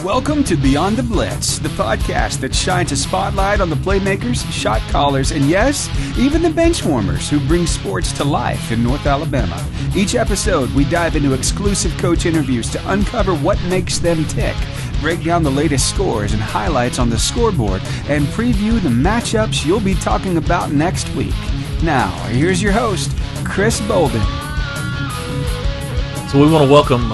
Welcome to Beyond the Blitz, the podcast that shines a spotlight on the playmakers, shot callers, and yes, even the bench warmers who bring sports to life in North Alabama. Each episode, we dive into exclusive coach interviews to uncover what makes them tick, break down the latest scores and highlights on the scoreboard, and preview the matchups you'll be talking about next week. Now, here's your host, Chris Bolden. So we want to welcome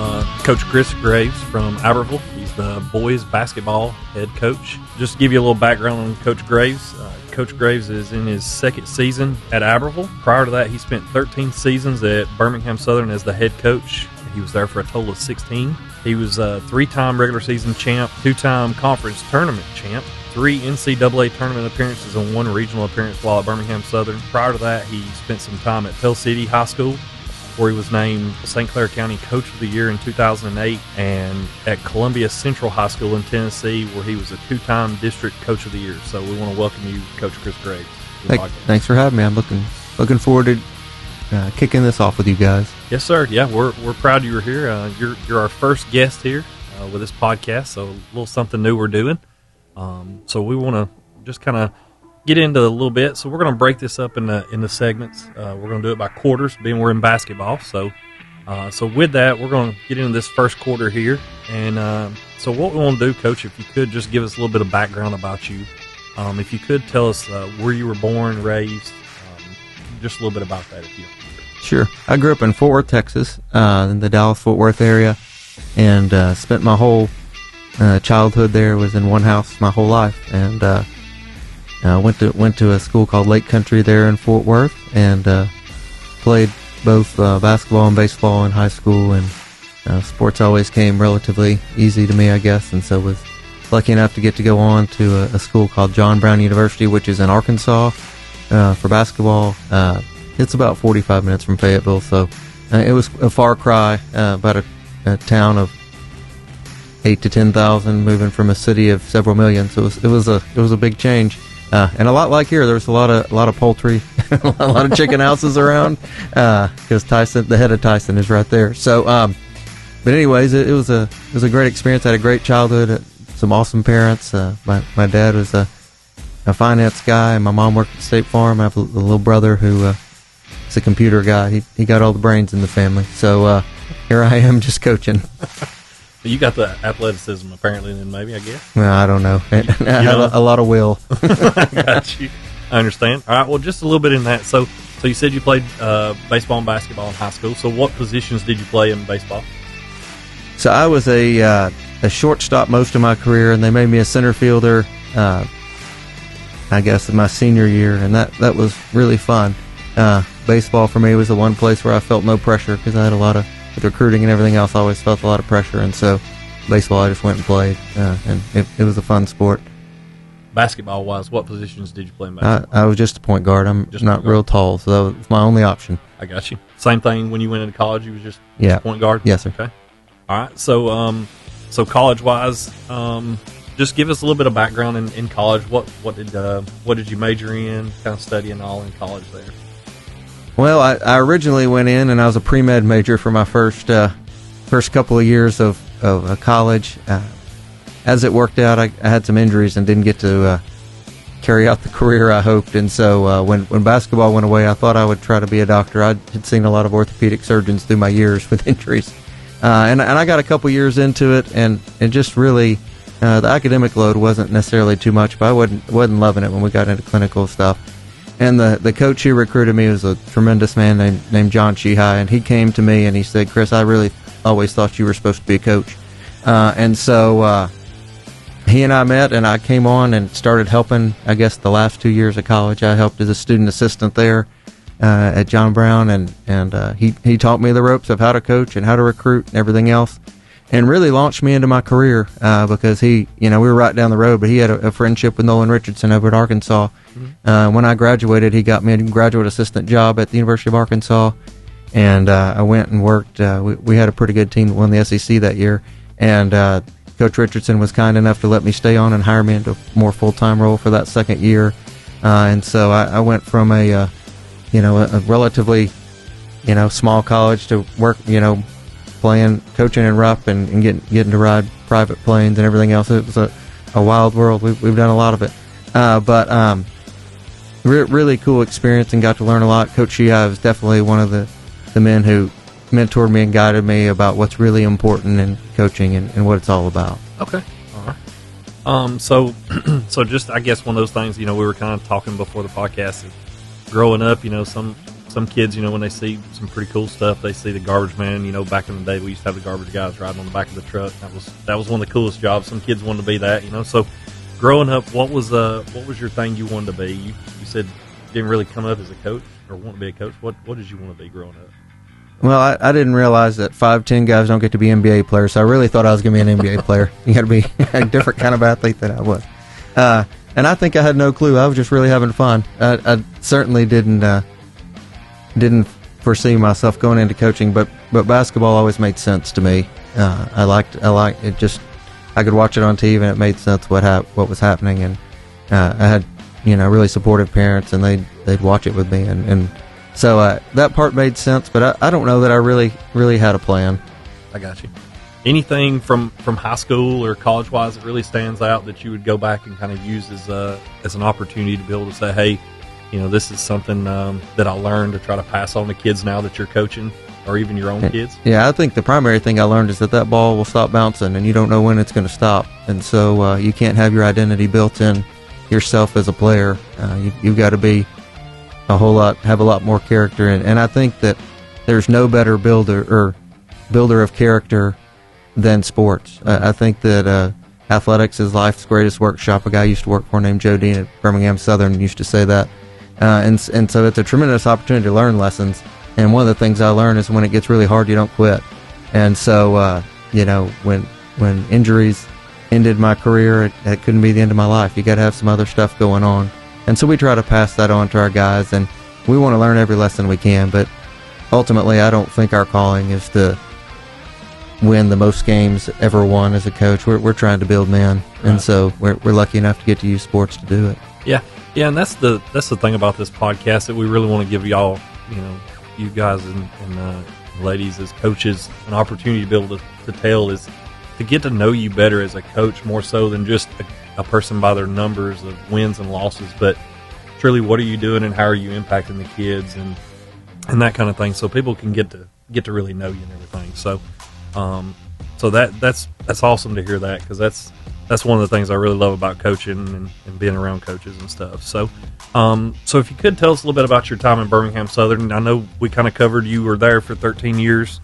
Coach Chris Graves from Albertville. He's the boys basketball head coach. Just to give you a little background on Coach Graves. Coach Graves is in his second season at Albertville. Prior to that, he spent 13 seasons at Birmingham-Southern as the head coach. He was there for a total of 16. He was a 3-time regular season champ, 2-time conference tournament champ, 3 NCAA tournament appearances, and 1 regional appearance while at Birmingham-Southern. Prior to that, he spent some time at Pell City High School, where he was named St. Clair County Coach of the Year in 2008, and at Columbia Central High School in Tennessee, where he was a 2-time District Coach of the Year. So we want to welcome you, Coach Chris Graves. Thanks for having me. I'm looking forward to kicking this off with you guys. Yes, sir. Yeah, we're proud you were here. You're our first guest here with this podcast, so a little something new we're doing. So we want to just kind of get into a little bit. So we're going to break this up in the segments. We're going to do it by quarters, being we're in basketball. So with that, we're going to get into this first quarter here. And so what we want to do, Coach, if you could just give us a little bit of background about you. If you could tell us where you were born, raised, just a little bit about that, if you. Sure. I grew up in Fort Worth, Texas, in the Dallas-Fort Worth area, and spent my whole childhood there. Was in one house my whole life, and went to a school called Lake Country there in Fort Worth, and played both basketball and baseball in high school, and sports always came relatively easy to me, I guess, and so was lucky enough to get to go on to a school called John Brown University, which is in Arkansas, for basketball. It's about 45 minutes from Fayetteville, so it was a far cry, about a town of 8,000 to 10,000, moving from a city of several million. So it was a big change. And a lot like here, there was a lot of poultry, a lot of chicken houses around, because Tyson, the head of Tyson, is right there. So, but anyways, it was a great experience. I had a great childhood, some awesome parents. My dad was a finance guy, and my mom worked at State Farm. I have a little brother who is a computer guy. He got all the brains in the family. So here I am, just coaching. You got the athleticism, apparently, then maybe, I guess. Well, I don't know. I had a lot of will. I got you. I understand. All right, well, just a little bit in that. So you said you played baseball and basketball in high school. So what positions did you play in baseball? So I was a shortstop most of my career, and they made me a center fielder, I guess, in my senior year, and that was really fun. Baseball for me was the one place where I felt no pressure, because I had a lot of, with recruiting and everything else, I always felt a lot of pressure, and so baseball I just went and played, and it was a fun sport. Basketball-wise, what positions did you play in basketball? I was just a point guard. I'm just not real tall, so that was my only option. I got you. Same thing when you went into college, you was just point guard? Yes, sir. Okay. All right, so college-wise, just give us a little bit of background in college. What did you major in, kind of study and all in college there? Well, I originally went in, and I was a pre-med major for my first couple of years of college. As it worked out, I had some injuries and didn't get to carry out the career I hoped. And so when basketball went away, I thought I would try to be a doctor. I had seen a lot of orthopedic surgeons through my years with injuries. And I got a couple years into it, and just really the academic load wasn't necessarily too much, but I wasn't loving it when we got into clinical stuff. And the coach who recruited me was a tremendous man named John Sheehy, and he came to me and he said, "Chris, I really always thought you were supposed to be a coach." And so he and I met, and I came on and started helping, I guess, the last 2 years of college. I helped as a student assistant there at John Brown, and he taught me the ropes of how to coach and how to recruit and everything else, and really launched me into my career because we were right down the road, but he had a friendship with Nolan Richardson over at Arkansas. When I graduated, he got me a graduate assistant job at the University of Arkansas, and I went and worked. We had a pretty good team that won the SEC that year, and Coach Richardson was kind enough to let me stay on and hire me into a more full-time role for that second year, and so I went from a relatively small college to work coaching in Rupp and getting to ride private planes and everything else. It was a wild world. We've done a lot of it, but really cool experience and got to learn a lot. Coach Sheehy was definitely one of the men who mentored me and guided me about what's really important in coaching and what it's all about. Okay, all right. So just I guess one of those things. We were kind of talking before the podcast. Growing up, some kids, when they see some pretty cool stuff, they see the garbage man. Back in the day, we used to have the garbage guys riding on the back of the truck. That was one of the coolest jobs. Some kids wanted to be that. So growing up, what was your thing you wanted to be? You said you didn't really come up as a coach or want to be a coach. What did you want to be growing up? Well, I didn't realize that 5'10" guys don't get to be NBA players, so I really thought I was going to be an NBA player. You got to be a different kind of athlete than I was. And I think I had no clue. I was just really having fun. I certainly didn't foresee myself going into coaching, but basketball always made sense to me. I liked it. Just I could watch it on TV and it made sense what was happening, and I had really supportive parents, and they'd watch it with me, and so that part made sense. But I don't know that I really had a plan. I got you. Anything from high school or college wise that really stands out that you would go back and kind of use as an opportunity to be able to say, hey, this is something that I learned to try to pass on to kids now that you're coaching, or even your own kids? Yeah, I think the primary thing I learned is that ball will stop bouncing, and you don't know when it's going to stop. And so you can't have your identity built in yourself as a player. You've got to be have a lot more character. And I think that there's no better builder of character than sports. I think that athletics is life's greatest workshop. A guy I used to work for named Joe Dean at Birmingham-Southern used to say that. And so it's a tremendous opportunity to learn lessons. And one of the things I learned is when it gets really hard, you don't quit. And so, when injuries ended my career, it couldn't be the end of my life. You got to have some other stuff going on. And so we try to pass that on to our guys, and we want to learn every lesson we can. But ultimately, I don't think our calling is to win the most games ever won as a coach. We're trying to build men, and so we're lucky enough to get to use sports to do it. Yeah, and that's the thing about this podcast that we really want to give y'all, you guys and ladies as coaches, an opportunity to be able to tell is to get to know you better as a coach, more so than just a person by their numbers of wins and losses, but truly what are you doing and how are you impacting the kids and that kind of thing, so people can get to really know you and everything. So that's awesome to hear that, because that's one of the things I really love about coaching and being around coaches and stuff. So if you could tell us a little bit about your time in Birmingham-Southern. I know we kind of covered you were there for 13 years.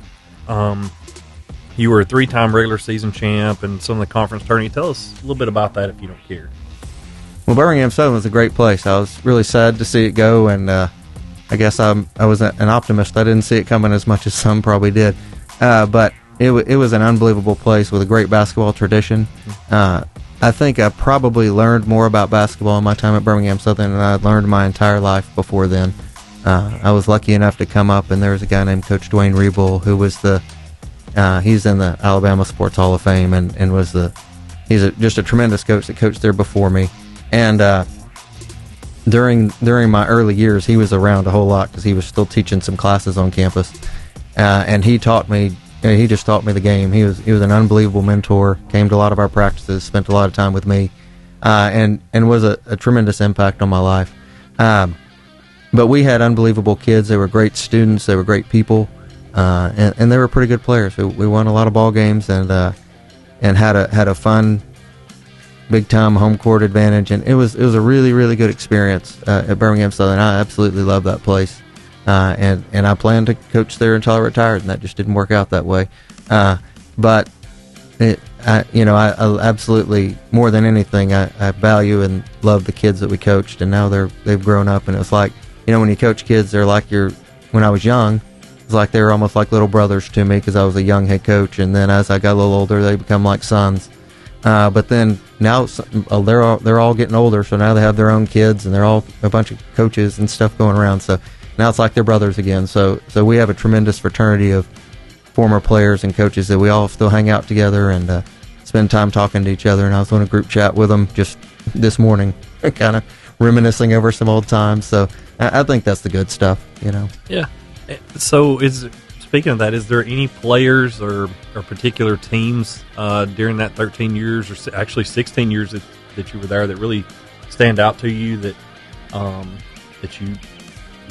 You were a 3-time regular season champ and some of the conference tourney. Tell us a little bit about that if you don't care. Well, Birmingham-Southern was a great place. I was really sad to see it go, and I guess I was an optimist. I didn't see it coming as much as some probably did. But it was an unbelievable place with a great basketball tradition. I think I probably learned more about basketball in my time at Birmingham-Southern than I learned my entire life before then. I was lucky enough to come up, and there was a guy named Coach Duane Reboul, who was he's in the Alabama Sports Hall of Fame, and he's just a tremendous coach that coached there before me. And during my early years, he was around a whole lot because he was still teaching some classes on campus, and he taught me. He just taught me the game. He was an unbelievable mentor. Came to a lot of our practices, spent a lot of time with me, and was a tremendous impact on my life. But we had unbelievable kids. They were great students. They were great people, and they were pretty good players. We won a lot of ball games and had a fun, big time home court advantage. And it was a really, really good experience at Birmingham-Southern. I absolutely love that place. And I planned to coach there until I retired, and that just didn't work out that way. But I absolutely, more than anything, I value and love the kids that we coached, and now they've grown up, and it's like, when you coach kids, they're like when I was young, it's like they were almost like little brothers to me because I was a young head coach, and then as I got a little older, they become like sons. But then now they're all getting older, so now they have their own kids, and they're all a bunch of coaches and stuff going around, so now it's like they're brothers again. So we have a tremendous fraternity of former players and coaches that we all still hang out together and spend time talking to each other. And I was on a group chat with them just this morning, kind of reminiscing over some old times. So I think that's the good stuff, Yeah. So speaking of that, is there any players or particular teams during that 13 years, or actually 16 years that you were there, that really stand out to you that you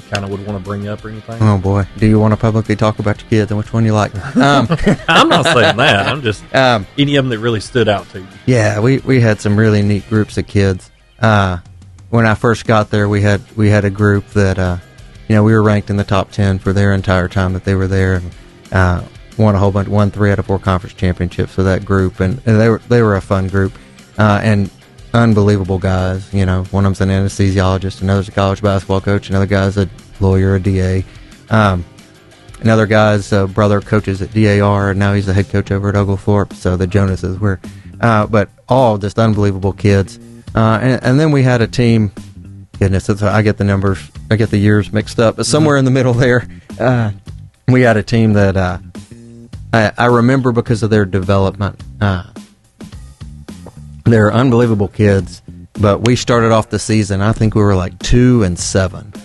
kind of would want to bring up or anything? Oh boy, do you want to publicly talk about your kids and which one you like? I'm not saying that. I'm just any of them that really stood out to you. Yeah, we had some really neat groups of kids. When I first got there, we had a group that we were ranked in the top 10 for their entire time that they were there, and won 3 out of 4 conference championships for that group, and they were a fun group, and unbelievable guys. One of them's an anesthesiologist, another's a college basketball coach, another guy's a lawyer, a DA. Another guy's brother coaches at DAR, and now he's the head coach over at Oglethorpe. So the Jonases were, but all just unbelievable kids. And then we had a team. Goodness, I get the years mixed up, but somewhere in the middle there, we had a team that I remember because of their development. They're unbelievable kids, but we started off the season, I think we were like 2-7,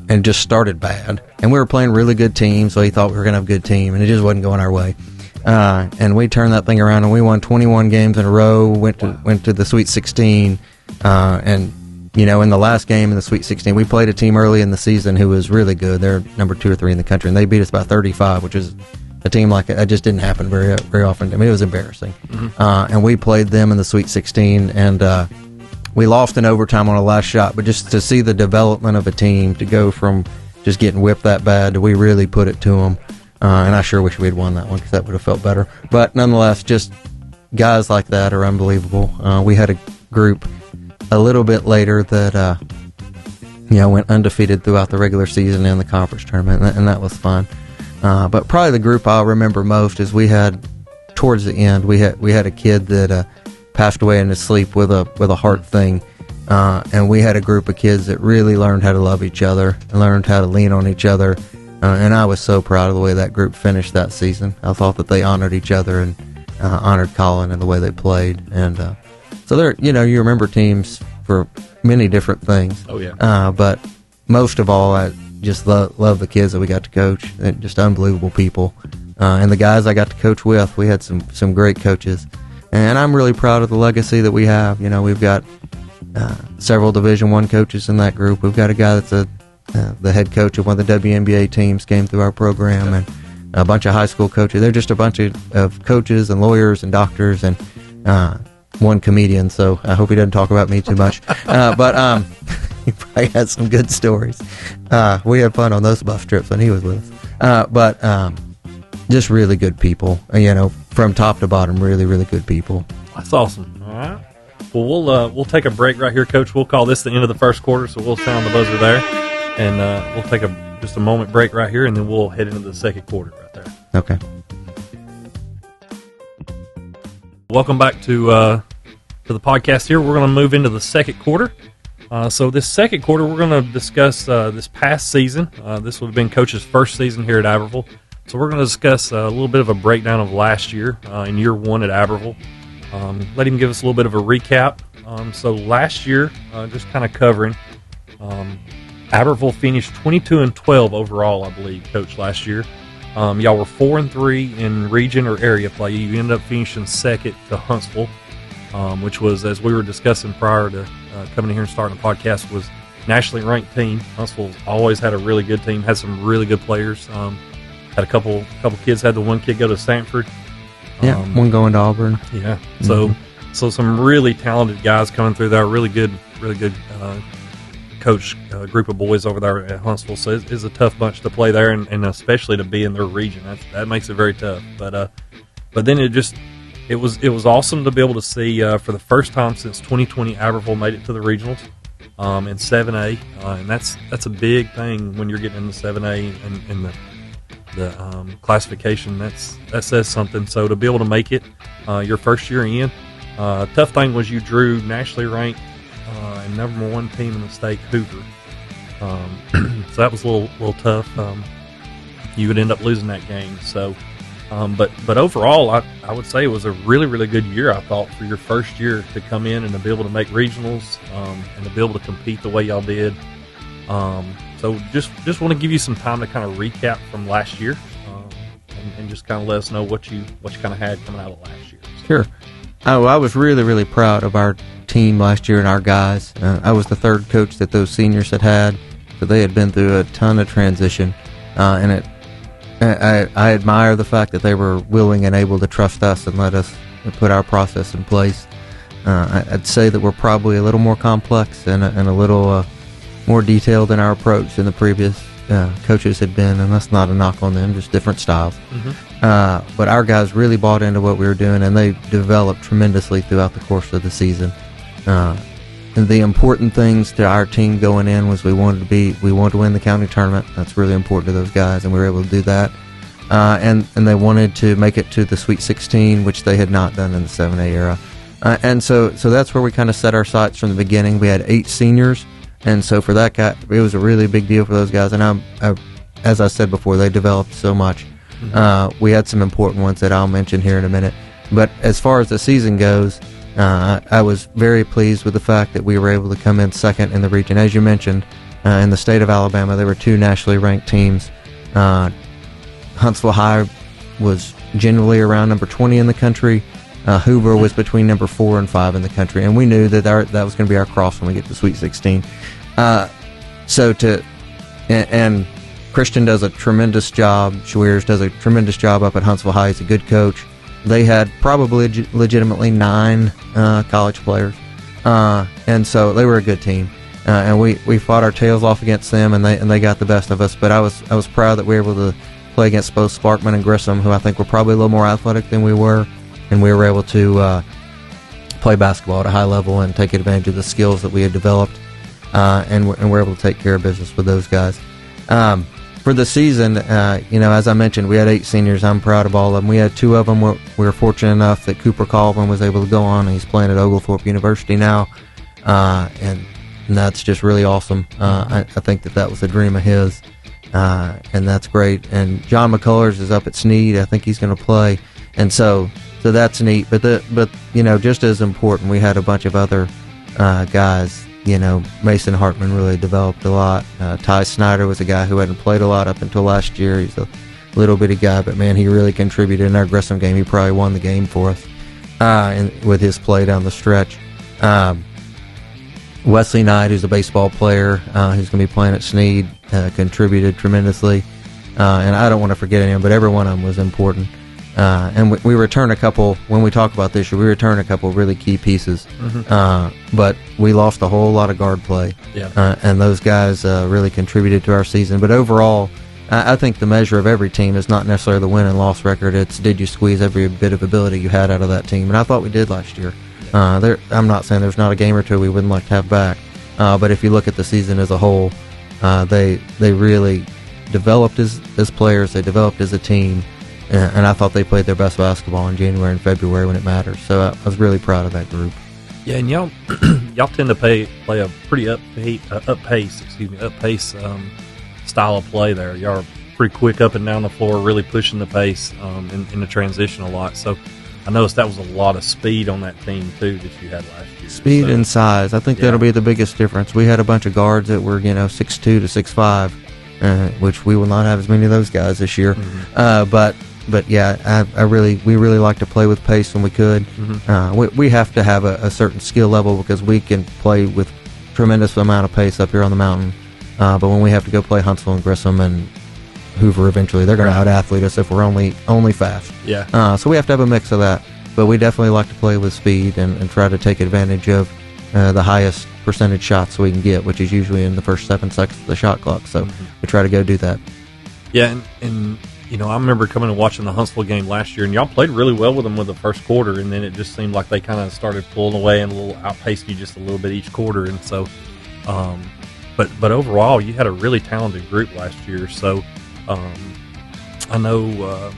and just started bad. And we were playing really good teams, so he thought we were going to have a good team, and it just wasn't going our way. And we turned that thing around, and we won 21 games in a row, went to the Sweet 16, and in the last game in the Sweet 16, we played a team early in the season who was really good. They're number 2 or 3 in the country, and they beat us by 35, which is a team like that just didn't happen very very often. I mean, it was embarrassing. Mm-hmm. And we played them in the Sweet 16, and we lost in overtime on a last shot. But just to see the development of a team, to go from just getting whipped that bad to we really put it to them, and I sure wish we had won that one because that would have felt better. But nonetheless, just guys like that are unbelievable. We had a group a little bit later that went undefeated throughout the regular season and the conference tournament, and that was fun. But probably the group I'll remember most is we had towards the end we had a kid that passed away in his sleep with a heart thing, and we had a group of kids that really learned how to love each other and learned how to lean on each other, and I was so proud of the way that group finished that season. I thought that they honored each other and honored Colin and the way they played, and so there you remember teams for many different things. Oh yeah. But most of all, I just love the kids that we got to coach. They're just unbelievable people. And the guys I got to coach with, we had some great coaches. And I'm really proud of the legacy that we have. We've got several Division I coaches in that group. We've got a guy that's the head coach of one of the WNBA teams, came through our program, and a bunch of high school coaches. They're just a bunch of coaches and lawyers and doctors and one comedian, so I hope he doesn't talk about me too much. But he probably has some good stories. We had fun on those bus trips when he was with us. But just really good people, from top to bottom, really, really good people. That's awesome. All right. Well, we'll take a break right here, Coach. We'll call this the end of the first quarter, so we'll sound the buzzer there. And we'll take just a moment break right here, and then we'll head into the second quarter right there. Okay. Welcome back to the podcast here. We're going to move into the second quarter. So this second quarter, we're going to discuss this past season. This would have been Coach's first season here at Aberville. So we're going to discuss a little bit of a breakdown of last year in year one at Aberville. Let him give us a little bit of a recap. So last year, just kind of covering, Aberville finished 22-12 overall, I believe, Coach, last year. Y'all were 4-3 in region or area play. You ended up finishing second to Huntsville, which was, as we were discussing prior to coming in here and starting the podcast, was nationally ranked team. Huntsville's always had a really good team, had some really good players. Had a couple kids. Had the one kid go to Stanford. One going to Auburn. Yeah. So some really talented guys coming through there. Really good coach group of boys over there at Huntsville. So it's a tough bunch to play there, and especially to be in their region. That makes it very tough. But then it was awesome to be able to see for the first time since 2020, Aberville made it to the regionals in 7A, and that's a big thing when you're getting into 7A and the classification. That says something. So to be able to make it your first year in, tough thing was you drew nationally ranked and number one team in the state, Hoover. So that was a little tough. You would end up losing that game. So, but overall, I would say it was a really, really good year. I thought for your first year to come in and to be able to make regionals and to be able to compete the way y'all did. So just want to give you some time to kind of recap from last year. and just kind of let us know what you kind of had coming out of last year. So. Sure. I was really, really proud of our team last year and our guys. I was the third coach that those seniors had, so they had been through a ton of transition, and I admire the fact that they were willing and able to trust us and let us put our process in place. I'd say that we're probably a little more complex and a little more detailed in our approach than the previous coaches had been, and that's not a knock on them, just different styles. But our guys really bought into what we were doing, and they developed tremendously throughout the course of the season. And the important things to our team going in was we wanted to win the county tournament. That's really important to those guys, and we were able to do that. And they wanted to make it to the Sweet 16, which they had not done in the 7A era. And so that's where we kind of set our sights from the beginning. We had 8 seniors, and so for that guy, it was a really big deal for those guys. And as I said before, they developed so much. We had some important ones that I'll mention here in a minute. But as far as the season goes, I was very pleased with the fact that we were able to come in second in the region. As you mentioned, in the state of Alabama, there were 2 nationally ranked teams. Huntsville High was generally around number 20 in the country. Hoover was between number 4 and 5 in the country, and we knew that that was going to be our cross when we get to Sweet 16. And Christian does a tremendous job. Schweers does a tremendous job up at Huntsville High. He's a good coach. They had probably legitimately 9 college players, and so they were a good team. And we fought our tails off against them, and they got the best of us. But I was proud that we were able to play against both Sparkman and Grissom, who I think were probably a little more athletic than we were, and we were able to play basketball at a high level and take advantage of the skills that we had developed, and we're able to take care of business with those guys. For the season, as I mentioned, we had 8 seniors. I'm proud of all of them. We had 2 of them. We were fortunate enough that Cooper Colvin was able to go on. He's playing at Oglethorpe University now, and that's just really awesome. I think that was a dream of his, and that's great. And John McCullers is up at Sneed. I think he's going to play, and so that's neat. But just as important, we had a bunch of other guys. Mason Hartman really developed a lot. Ty Snyder was a guy who hadn't played a lot up until last year. He's a little bitty guy, but man, he really contributed in our Grissom game. He probably won the game for us with his play down the stretch. Wesley Knight, who's a baseball player, who's going to be playing at Sneed, contributed tremendously. And I don't want to forget anyone, but every one of them was important. And we return a couple, when we talk about this year, we return a couple really key pieces. But we lost a whole lot of guard play. And those guys really contributed to our season. But overall, I think the measure of every team is not necessarily the win and loss record. It's did you squeeze every bit of ability you had out of that team. And I thought we did last year. I'm not saying there's not a game or two we wouldn't like to have back. But if you look at the season as a whole, they really developed as players. They developed as a team. And I thought they played their best basketball in January and February when it matters. So I was really proud of that group. Yeah, and y'all tend to play a pretty up pace style of play there. Y'all are pretty quick up and down the floor, really pushing the pace in the transition a lot. So I noticed that was a lot of speed on that team too that you had last year. Speed and size. I think that'll be the biggest difference. We had a bunch of guards that were 6'2" to 6'5", which we will not have as many of those guys this year. But yeah, we really like to play with pace when we could. We have to have a certain skill level because we can play with tremendous amount of pace up here on the mountain. But when we have to go play Huntsville and Grissom and Hoover eventually, they're going to out-athlete us if we're only fast. So we have to have a mix of that. But we definitely like to play with speed and try to take advantage of the highest percentage shots we can get, which is usually in the first 7 seconds of the shot clock. So we try to go do that. Yeah, and I remember coming and watching the Huntsville game last year, and y'all played really well with them with the first quarter, and then it just seemed like they kind of started pulling away and a little outpaced you just a little bit each quarter. And so, but overall, you had a really talented group last year. So, I know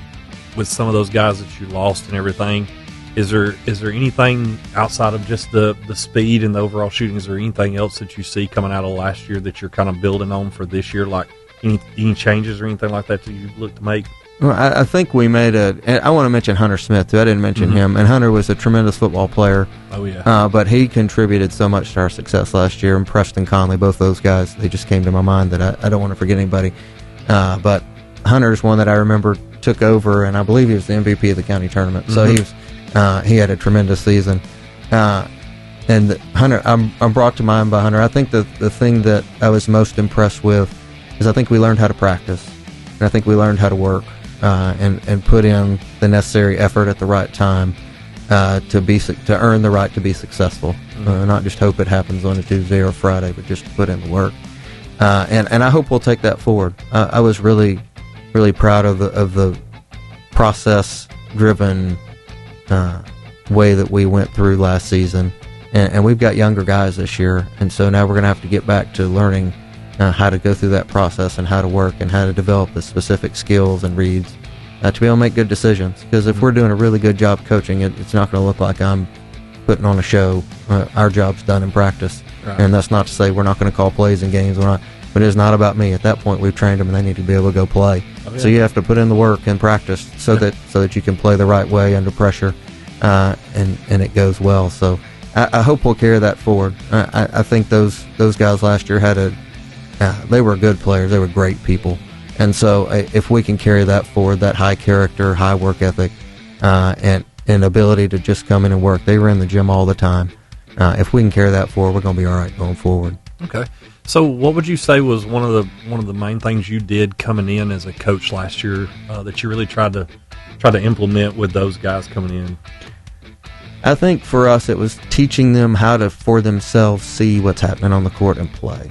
with some of those guys that you lost and everything, is there anything outside of just the speed and the overall shooting? Is there anything else that you see coming out of last year that you're kind of building on for this year, like any changes or anything like that you look to make? Well, I think we made I want to mention Hunter Smith too. I didn't mention him, and Hunter was a tremendous football player. Oh yeah. But he contributed so much to our success last year. And Preston Conley, both those guys, they just came to my mind that I don't want to forget anybody. But Hunter's one that I remember took over, and I believe he was the MVP of the county tournament. So he had a tremendous season. And Hunter, I'm brought to mind by Hunter. I think the thing that I was most impressed with is I think we learned how to practice, and I think we learned how to work and put in the necessary effort at the right time to earn the right to be successful. Not just hope it happens on a Tuesday or Friday, but just to put in the work. And I hope we'll take that forward. I was really, really proud of the process-driven way that we went through last season. And we've got younger guys this year, and so now we're going to have to get back to learning how to go through that process and how to work and how to develop the specific skills and reads to be able to make good decisions. Because if we're doing a really good job coaching, it's not going to look like I'm putting on a show. Our job's done in practice. Right. And that's not to say we're not going to call plays in games. But it's not about me. At that point, we've trained them, and they need to be able to go play. Oh, yeah. So you have to put in the work and practice so that you can play the right way under pressure, and it goes well. So I hope we'll carry that forward. I think those guys last year they were good players. They were great people. And so if we can carry that forward, that high character, high work ethic, and ability to just come in and work. They were in the gym all the time. If we can carry that forward, we're going to be all right going forward. Okay. So what would you say was one of the main things you did coming in as a coach last year that you really tried to implement with those guys coming in? I think for us it was teaching them how to, for themselves, see what's happening on the court and play.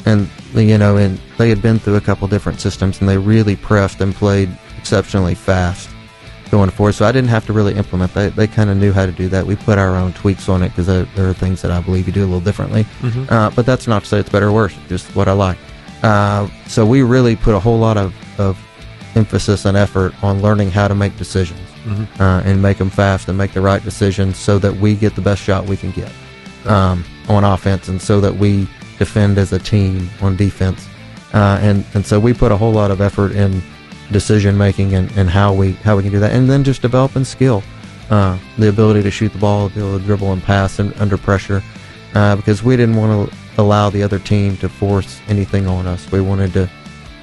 And they had been through a couple different systems, and they really pressed and played exceptionally fast going forward. So I didn't have to really implement that. They kind of knew how to do that. We put our own tweaks on it because there are things that I believe you do a little differently. But that's not to say it's better or worse. It's just what I like. So we really put a whole lot of emphasis and effort on learning how to make decisions and make them fast and make the right decisions so that we get the best shot we can get on offense, and so that we defend as a team on defense. And so we put a whole lot of effort in decision making and how we can do that, and then just developing skill, the ability to shoot the ball, the ability to dribble and pass under pressure, because we didn't want to allow the other team to force anything on us. We wanted to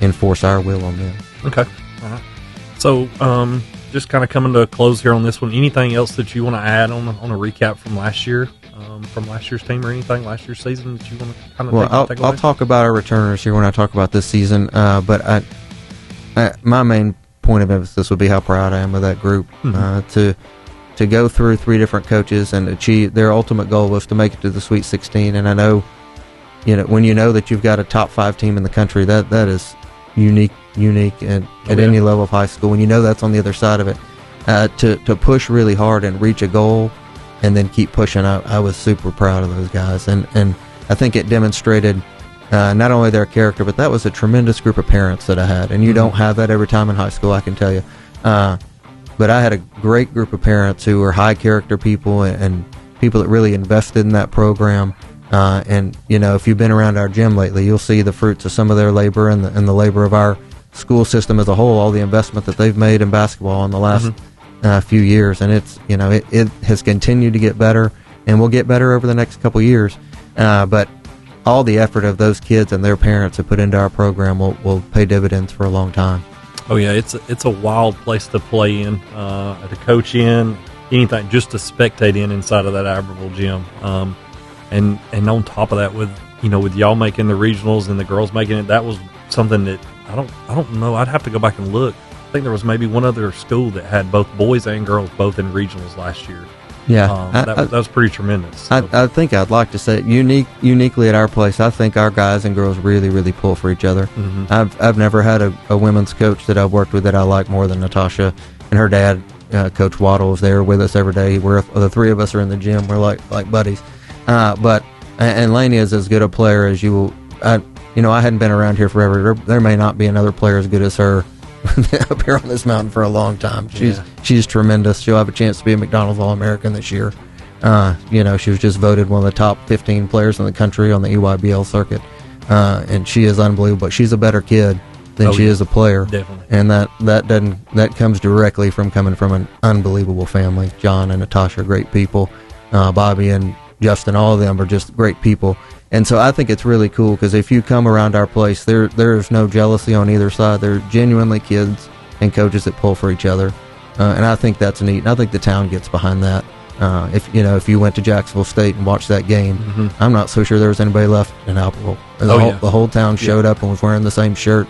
enforce our will on them. Okay. All right. So just kind of coming to a close here on this one, anything else that you want to add on a recap from last year, from last year's team, or anything last year's season that you want to kind of take away? I'll talk about our returners here when I talk about this season, but my main point of emphasis would be how proud I am of that group. To go through 3 different coaches and achieve their ultimate goal was to make it to the Sweet 16. And I know, when you know that you've got a top 5 team in the country, that is unique at any level of high school. When you know that's on the other side of it, to push really hard and reach a goal and then keep pushing, I was super proud of those guys. And I think it demonstrated not only their character, but that was a tremendous group of parents that I had. And you don't have that every time in high school, I can tell you. But I had a great group of parents who were high character people and people that really invested in that program. And if you've been around our gym lately, you'll see the fruits of some of their labor and the labor of our school system as a whole, all the investment that they've made in basketball in the last few years. And it's, it has continued to get better, and will get better over the next couple years. But all the effort of those kids and their parents have put into our program will pay dividends for a long time. Oh yeah, it's a wild place to play in, to coach in, anything, just to spectate inside of that Albertville gym. And on top of that, with y'all making the regionals and the girls making it, that was something that I don't know. I'd have to go back and look. I think there was maybe one other school that had both boys and girls both in regionals last year. Yeah, that was pretty tremendous. So. I think I'd like to say uniquely at our place, I think our guys and girls really, really pull for each other. I've never had a women's coach that I've worked with that I like more than Natasha, and her dad, Coach Waddle, is there with us every day. The 3 of us are in the gym. We're like buddies. But Laney is as good a player as you will. I hadn't been around here forever. There may not be another player as good as her up here on this mountain for a long time. She's tremendous. She'll have a chance to be a McDonald's All-American this year. She was just voted one of the top 15 players in the country on the EYBL circuit, and she is unbelievable. She's a better kid than she is a player. Definitely. And that comes directly from coming from an unbelievable family. John and Natasha are great people. Bobby and Justin, all of them are just great people. And so I think it's really cool because if you come around our place, there's no jealousy on either side. They're genuinely kids and coaches that pull for each other. And I think that's neat. And I think the town gets behind that. If you went to Jacksonville State and watched that game, I'm not so sure there was anybody left in Albertville. The whole town showed up and was wearing the same shirt.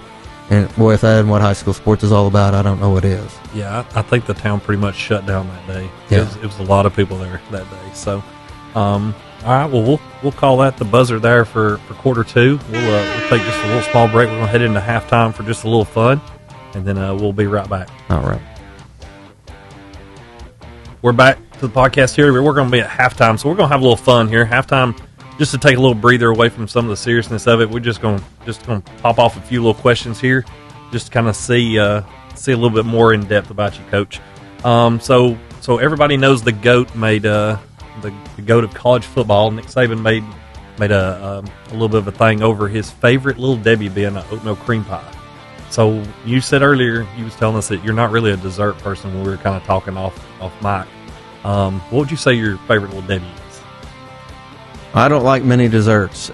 And boy, if that isn't what high school sports is all about, I don't know what is. Yeah, I think the town pretty much shut down that day. Yeah. It was a lot of people there that day. So, all right, well, we'll call that the buzzer there for quarter two. We'll take just a little small break. We're going to head into halftime for just a little fun, and then we'll be right back. All right. We're back to the podcast here. We're going to be at halftime, so we're going to have a little fun here. Halftime, just to take a little breather away from some of the seriousness of it, we're just going to pop off a few little questions here, just to kind of see a little bit more in depth about you, Coach. So everybody knows the GOAT made the GOAT of college football. Nick Saban made a little bit of a thing over his favorite Little Debbie being an oatmeal cream pie. So you said earlier, you was telling us that you're not really a dessert person when we were kind of talking off mic. What would you say your favorite Little Debbie is? I don't like many desserts.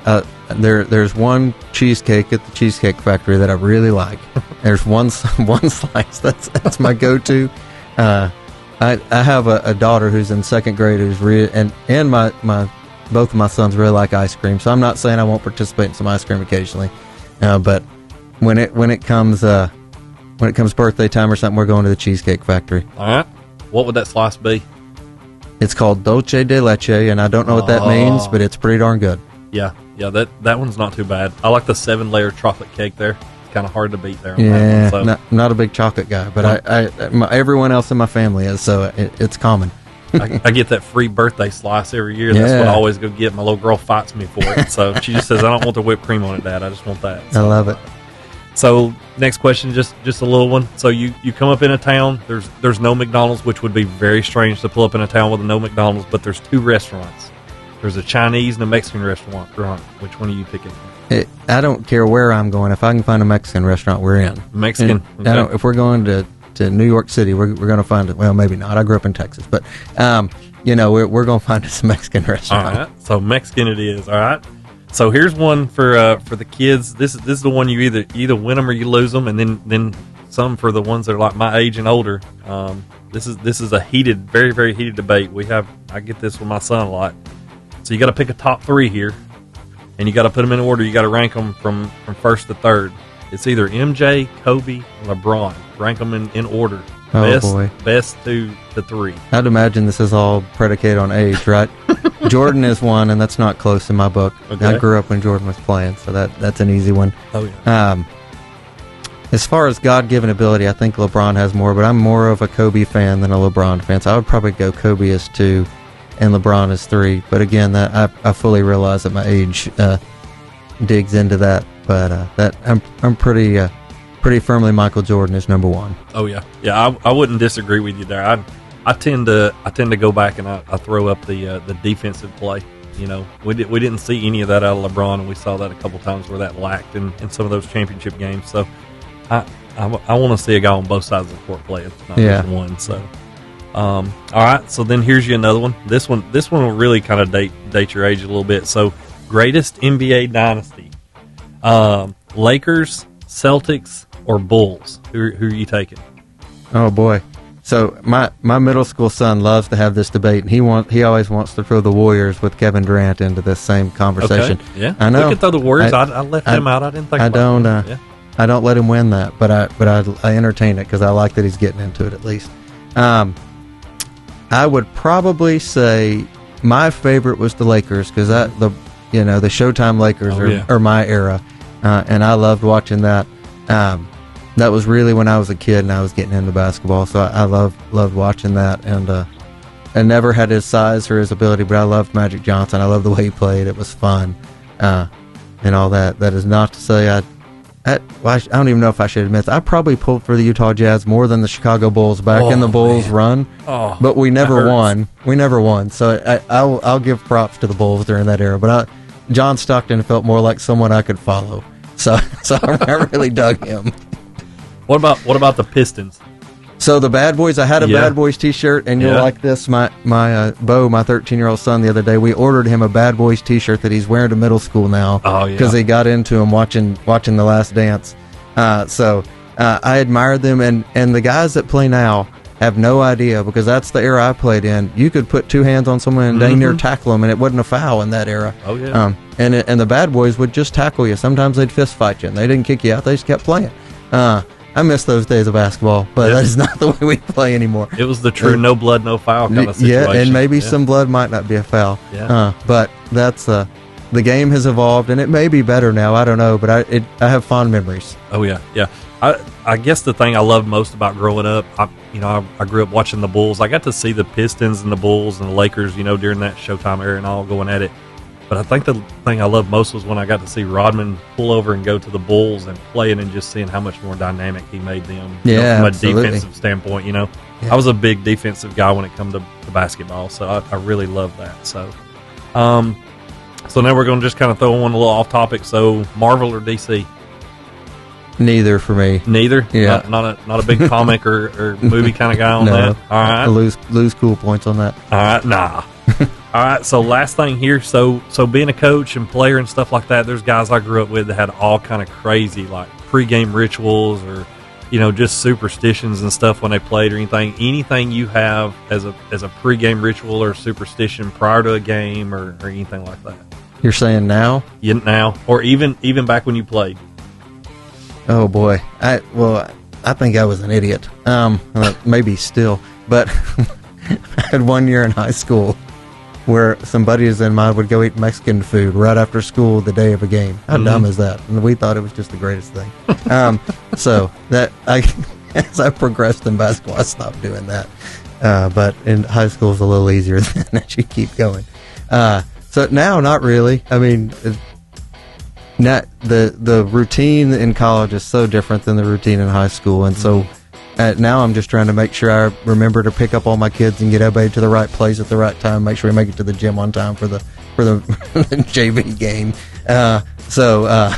There's one cheesecake at the Cheesecake Factory that I really like. There's one slice that's my go-to. I have a daughter who's in second grade who's and my both of my sons really like ice cream. So I'm not saying I won't participate in some ice cream occasionally, but when it comes birthday time or something, we're going to the Cheesecake Factory. All right. What would that slice be? It's called Dulce de Leche, and I don't know what that means, but it's pretty darn good. Yeah, that one's not too bad. I like the 7-layer chocolate cake there. It's kind of hard to beat there. Yeah, that one, so. not a big chocolate guy, but everyone else in my family is, so it's common. I get that free birthday slice every year. That's what I always go get. My little girl fights me for it, so she just says, "I don't want the whipped cream on it, Dad. I just want that." So, I love it. So next question, just a little one. So you come up in a town. There's no McDonald's, which would be very strange to pull up in a town with no McDonald's. But there's two restaurants. There's a Chinese and a Mexican restaurant. Which one are you picking? I don't care where I'm going. If I can find a Mexican restaurant, we're in. Mexican. Okay. If we're going to New York City, we're going to find it. Well, maybe not. I grew up in Texas, but we're going to find us a Mexican restaurant. All right. So Mexican it is. All right. So here's one for the kids. This is the one you either win them or you lose them, and then some for the ones that are like my age and older. This is a heated, very very heated debate. I get this with my son a lot. So you got to pick a top 3 here, and you got to put them in order. You got to rank them from first to third. It's either MJ, Kobe, or LeBron. Rank them in order. Best to 3. I'd imagine this is all predicated on age, right? Jordan is one, and that's not close in my book. Okay. I grew up when Jordan was playing, so that's an easy one. Oh yeah. As far as God-given ability, I think LeBron has more, but I'm more of a Kobe fan than a LeBron fan, so I would probably go Kobe as 2 and LeBron as 3. But again, that I fully realize that my age digs into that, but that I'm pretty firmly Michael Jordan is number 1. Oh yeah, I wouldn't disagree with you there. I tend to go back and I throw up the defensive play. You know, we didn't see any of that out of LeBron, and we saw that a couple times where that lacked in some of those championship games. So I want to see a guy on both sides of the court playing, not just one. So all right, so then here's you another one. This one will really kind of date your age a little bit. So greatest NBA dynasty, Lakers, Celtics, or Bulls? Who are you taking? Oh boy. So my middle school son loves to have this debate, and he always wants to throw the Warriors with Kevin Durant into this same conversation. Okay. Yeah, I know. We could throw the Warriors. I left them out. I didn't think. I don't let him win that, but I entertain it because I like that he's getting into it at least. I would probably say my favorite was the Lakers because the Showtime Lakers are my era, and I loved watching that. That was really when I was a kid and I was getting into basketball, so I loved watching that, and I never had his size or his ability, but I loved Magic Johnson. I loved the way he played. It was fun, and all that. That is not to say I don't even know if I should admit that. I probably pulled for the Utah Jazz more than the Chicago Bulls back in the Bulls run, but we never won. We never won, so I'll give props to the Bulls during that era, but John Stockton felt more like someone I could follow, so I really dug him. What about the Pistons? So the Bad Boys, I had a Bad Boys T-shirt, and you'll like this. My Bo, my 13-year-old son, the other day, we ordered him a Bad Boys T-shirt that he's wearing to middle school now. Oh yeah, because they got into him watching The Last Dance. So I admired them, and the guys that play now have no idea, because that's the era I played in. You could put two hands on someone and dang near tackle them, and it wasn't a foul in that era. Oh, yeah. And the bad boys would just tackle you. Sometimes they'd fist fight you, and they didn't kick you out. They just kept playing. I miss those days of basketball, but that is not the way we play anymore. It was the true no blood, no foul kind of situation. Yeah, and maybe some blood might not be a foul. Yeah. But that's the game has evolved, and it may be better now. I don't know, but I have fond memories. Oh, yeah, yeah. I guess the thing I loved most about growing up, I grew up watching the Bulls. I got to see the Pistons and the Bulls and the Lakers, during that Showtime era and all going at it. But I think the thing I loved most was when I got to see Rodman pull over and go to the Bulls and play it, and just seeing how much more dynamic he made them. Yeah, from a absolutely. defensive standpoint. Yeah. I was a big defensive guy when it come to basketball, so I really love that. So, so now we're going to just kind of throw one a little off topic. So, Marvel or DC? Neither for me. Neither. Yeah, not a big comic or movie kind of guy on no, that. All right, I lose cool points on that. All right, nah. All right, so last thing here. So being a coach and player and stuff like that, there's guys I grew up with that had all kind of crazy like pregame rituals or just superstitions and stuff when they played or anything. Anything you have as a pregame ritual or superstition prior to a game or anything like that? You're saying now? Yeah, now or even back when you played. Oh boy, I think I was an idiot. Maybe still, but I had 1 year in high school where some buddies and mine would go eat Mexican food right after school the day of a game. How dumb is that? And we thought it was just the greatest thing. So that as I progressed in basketball, I stopped doing that. But in high school, it's a little easier than as you keep going. So now, not really. I mean. Not the routine in college is so different than the routine in high school, and so now I'm just trying to make sure I remember to pick up all my kids and get everybody to the right place at the right time. Make sure we make it to the gym on time for the JV game. So I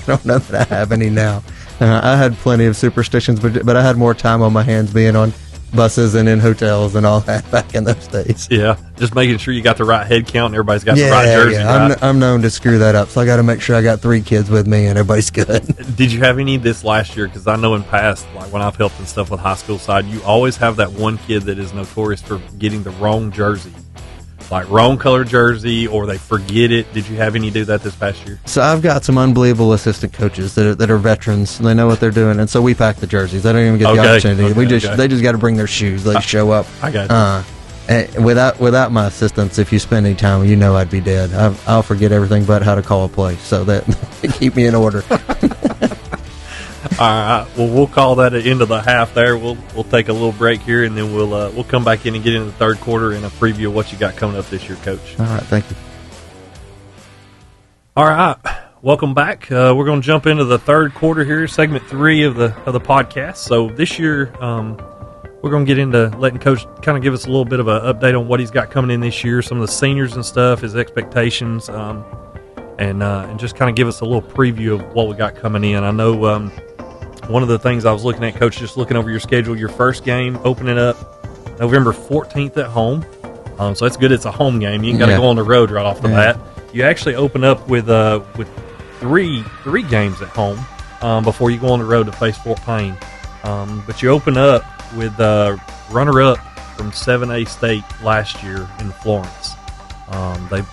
don't know that I have any now. I had plenty of superstitions, but I had more time on my hands being on buses and in hotels and all that back in those days. Yeah, just making sure you got the right head count and everybody's got the right jersey. Yeah, right? I'm known to screw that up, so I got to make sure I got 3 kids with me and everybody's good. Did you have any this last year? Because I know in past, like when I've helped and stuff with high school side, you always have that one kid that is notorious for getting the wrong jersey. Like wrong color jersey, or they forget it. Did you have any do that this past year? So I've got some unbelievable assistant coaches that are veterans, and they know what they're doing, and so we pack the jerseys. They don't even get the opportunity. They just got to bring their shoes. They show up. I got you. Without my assistants, if you spend any time, I'd be dead. I'll forget everything but how to call a play, so that they keep me in order. All right. Well, we'll call that at the end of the half there. We'll take a little break here, and then we'll come back in and get into the third quarter and a preview of what you got coming up this year, Coach. All right. Thank you. All right. Welcome back. We're going to jump into the third quarter here, segment 3 of the podcast. So this year, we're going to get into letting Coach kind of give us a little bit of an update on what he's got coming in this year, some of the seniors and stuff, his expectations, and just kind of give us a little preview of what we got coming in. I know one of the things I was looking at, Coach, just looking over your schedule, your first game opening up November 14th at home. So that's good. It's a home game. You ain't got to go on the road right off the bat. You actually open up with three games at home before you go on the road to face Fort Payne. But you open up with runner-up from 7A State last year in Florence.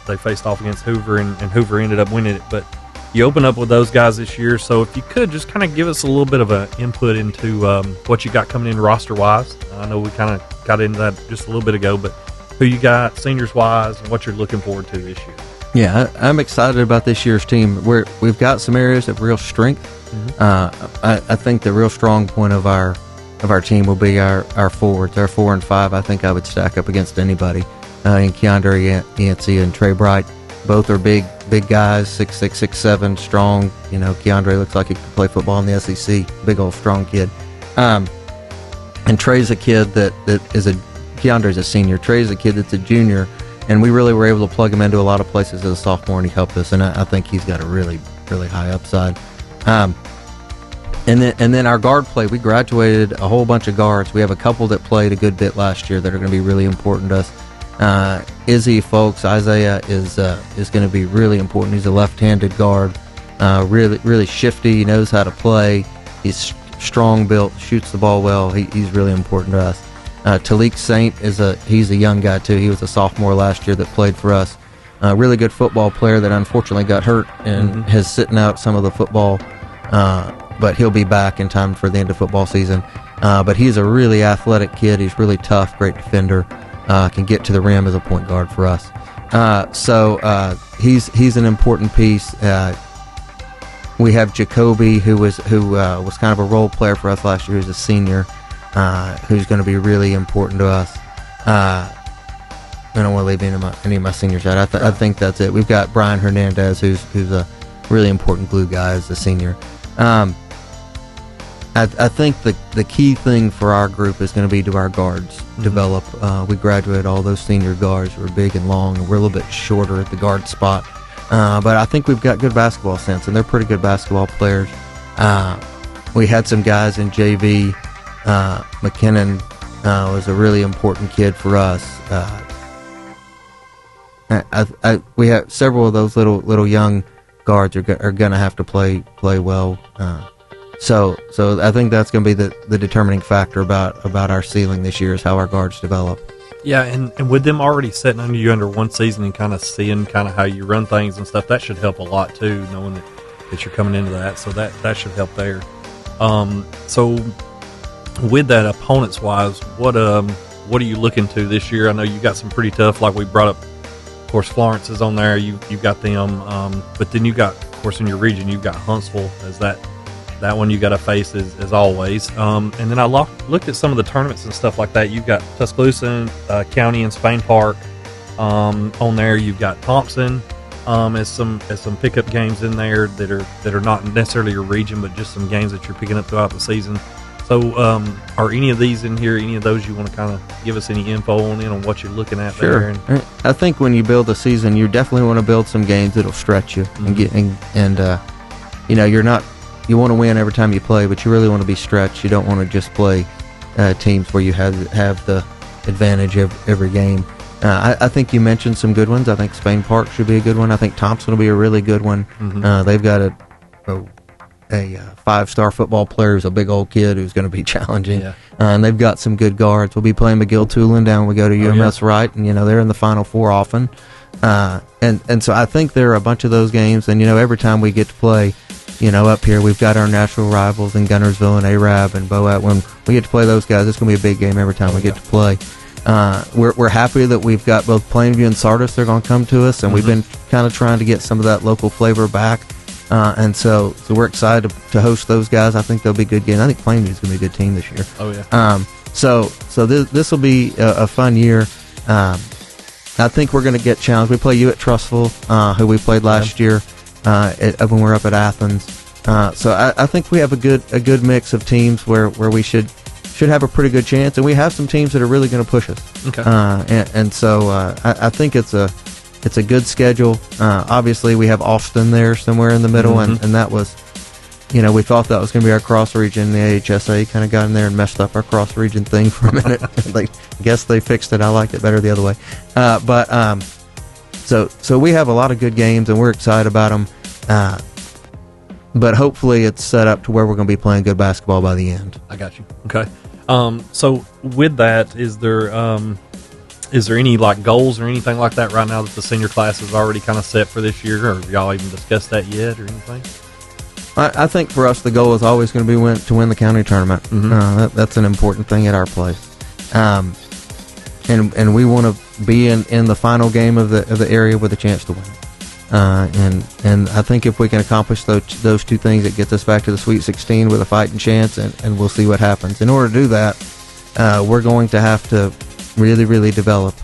They faced off against Hoover, and Hoover ended up winning it. But you open up with those guys this year, so if you could just kind of give us a little bit of an input into what you got coming in roster-wise. I know we kind of got into that just a little bit ago, but who you got seniors-wise and what you're looking forward to this year. Yeah, I'm excited about this year's team. We've got some areas of real strength. I think the real strong point of our team will be our forwards. Our 4 and 5, I think I would stack up against anybody. And Keandre Yancey and Trey Bright, both are big guys, 6'6", 6'7", strong. Keandre looks like he could play football in the SEC. Big old strong kid. And Trey's a kid that is Keandre's a senior. Trey's a kid that's a junior, and we really were able to plug him into a lot of places as a sophomore, and he helped us. And I think he's got a really, really high upside. And then our guard play, we graduated a whole bunch of guards. We have a couple that played a good bit last year that are going to be really important to us. Izzy Folks, Isaiah is going to be really important. He's a left-handed guard, really, really shifty. He knows how to play. He's strong built, shoots the ball well. He's really important to us. Talik Saint he's a young guy too. He was a sophomore last year that played for us. Really good football player that unfortunately got hurt and has sitting out some of the football, but he'll be back in time for the end of football season. But he's a really athletic kid. He's really tough, great defender, can get to the rim as a point guard for us. He's an important piece. We have Jacoby, who was kind of a role player for us last year. Who's a senior, who's going to be really important to us. I don't want to leave any of my seniors out. I think that's it. We've got Brian Hernandez, who's a really important glue guy as a senior. I think the key thing for our group is going to be to our guards develop. We graduated all those senior guards who are big and long, and we're a little bit shorter at the guard spot. But I think we've got good basketball sense, and they're pretty good basketball players. We had some guys in JV. McKinnon was a really important kid for us. We have several of those little young guards are going to have to play well. So I think that's going to be the determining factor about our ceiling this year is how our guards develop. Yeah, and with them already setting under you under one season and kind of seeing kind of how you run things and stuff, that should help a lot too, knowing that you're coming into that. So that should help there. So with that, opponents wise, what are you looking to this year? I know you got some pretty tough, like we brought up. Of course, Florence is on there. You've got them, but then you got, of course, in your region, you've got Huntsville as that one you got to face as always. And then I looked at some of the tournaments and stuff like that. You've got Tuscaloosa County and Spain Park on there. You've got Thompson as some pickup games in there that are not necessarily your region, but just some games that you're picking up throughout the season. So, are any of these in here? Any of those you want to kind of give us any info on what you're looking at Sure. there? I think when you build a season, you definitely want to build some games that'll stretch you you want to win every time you play, but you really want to be stretched. You don't want to just play teams where you have the advantage of every game. I think you mentioned some good ones. I think Spain Park should be a good one. I think Thompson will be a really good one. They've got a 5-star football player who's a big old kid who's going to be challenging. Yeah. And they've got some good guards. We'll be playing McGill-Tulane down when we go to UMS Wright, and they're in the Final Four often. And so I think there are a bunch of those games, and every time we get to play, up here we've got our natural rivals in Gunnersville and Arab and Boat. When we get to play those guys, it's going to be a big game every time we get to play. We're happy that we've got both Plainview and Sardis. They're going to come to us, and we've been kind of trying to get some of that local flavor back. And so we're excited to host those guys. I think they'll be good games. I think Plainview's going to be a good team this year. Oh yeah. So this will be a fun year. I think we're going to get challenged. We play you at Trussville, who we played last year when we were up at Athens. So I think we have a good mix of teams where we should have a pretty good chance, and we have some teams that are really going to push us. Okay. And so I think it's a good schedule. Obviously, we have Austin there somewhere in the middle, and that was, we thought that was going to be our cross region. The AHSA kind of got in there and messed up our cross region thing for a minute. I guess they fixed it. I liked it better the other way. So we have a lot of good games, and we're excited about them. But hopefully it's set up to where we're going to be playing good basketball by the end. I got you. Okay. So with that, is there any goals or anything like that right now that the senior class is already kind of set for this year, or have y'all even discussed that yet or anything? I think for us the goal is always going to be to win the county tournament. That's an important thing at our place, and we want to be in the final game of the area with a chance to win. And I think if we can accomplish those two things, it gets us back to the Sweet 16 with a fighting chance, and we'll see what happens. In order to do that, we're going to have to really, really develop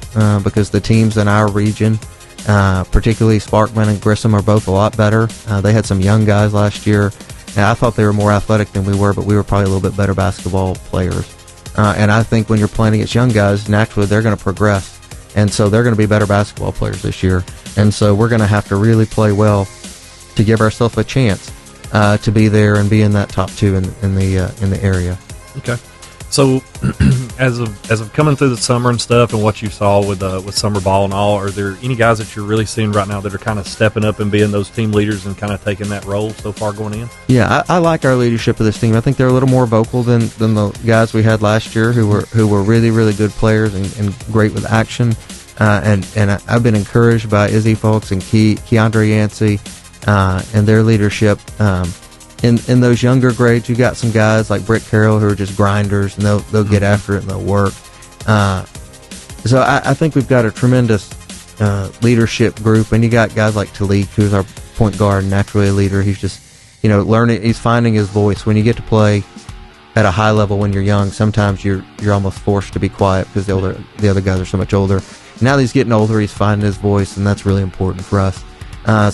because the teams in our region, particularly Sparkman and Grissom, are both a lot better. They had some young guys last year, and I thought they were more athletic than we were, but we were probably a little bit better basketball players. And I think when you're playing against young guys, naturally they're going to progress. And so they're going to be better basketball players this year. And so we're going to have to really play well to give ourselves a chance to be there and be in that top two in the area. Okay. So, as of coming through the summer and stuff, and what you saw with summer ball and all, are there any guys that you're really seeing right now that are kind of stepping up and being those team leaders and kind of taking that role so far going in? Yeah, I like our leadership of this team. I think they're a little more vocal than the guys we had last year, who were really, really good players and great with action. And I've been encouraged by Izzy Folks and Keandre Yancey and their leadership. In those younger grades, you got some guys like Britt Carroll who are just grinders, and they'll get after it and they'll work. So I think we've got a tremendous leadership group, and you got guys like Talik, who's our point guard, naturally a leader. He's just learning. He's finding his voice. When you get to play at a high level when you're young, sometimes you're almost forced to be quiet because the other guys are so much older. Now that he's getting older, he's finding his voice, and that's really important for us.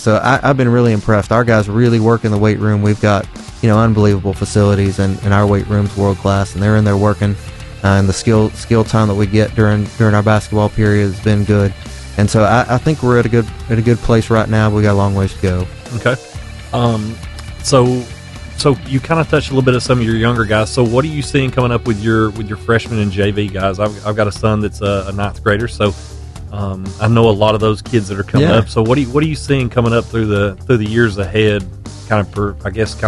So I've been really impressed. Our guys really work in the weight room. We've got unbelievable facilities, and our weight room's world class, and they're in there working. And the skill time that we get during our basketball period has been good. And so I think we're at a good place right now. But we got a long ways to go. Okay. So you kind of touched a little bit of some of your younger guys. So what are you seeing coming up with your freshmen and JV guys? I've got a son that's a ninth grader, so I know a lot of those kids that are coming up. So what are you seeing coming up through the years ahead? Kind of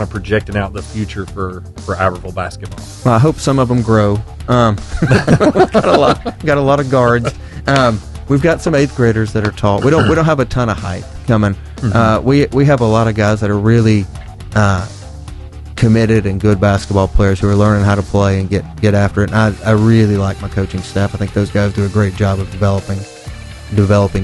projecting out the future for Albertville basketball. Well, I hope some of them grow. Got a lot of guards. We've got some eighth graders that are tall. We don't have a ton of height coming. Mm-hmm. We have a lot of guys that are really committed and good basketball players who are learning how to play and get after it. And I really like my coaching staff. I think those guys do a great job of developing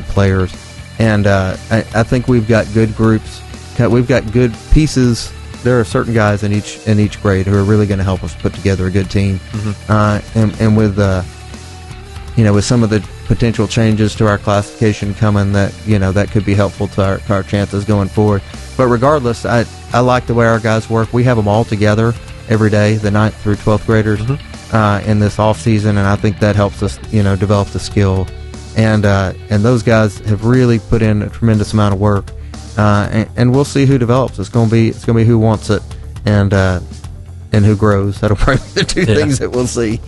players. And I think we've got good groups. We've got good pieces. There are certain guys in each grade who are really going to help us put together a good team. Mm-hmm. And with some of the potential changes to our classification coming, that could be helpful to our chances going forward. But regardless, I like the way our guys work. We have them all together every day, the 9th through 12th graders, mm-hmm. In this off season, and I think that helps us develop the skill. And those guys have really put in a tremendous amount of work. And we'll see who develops. It's going to be who wants it, and who grows. That'll probably be the two things that we'll see.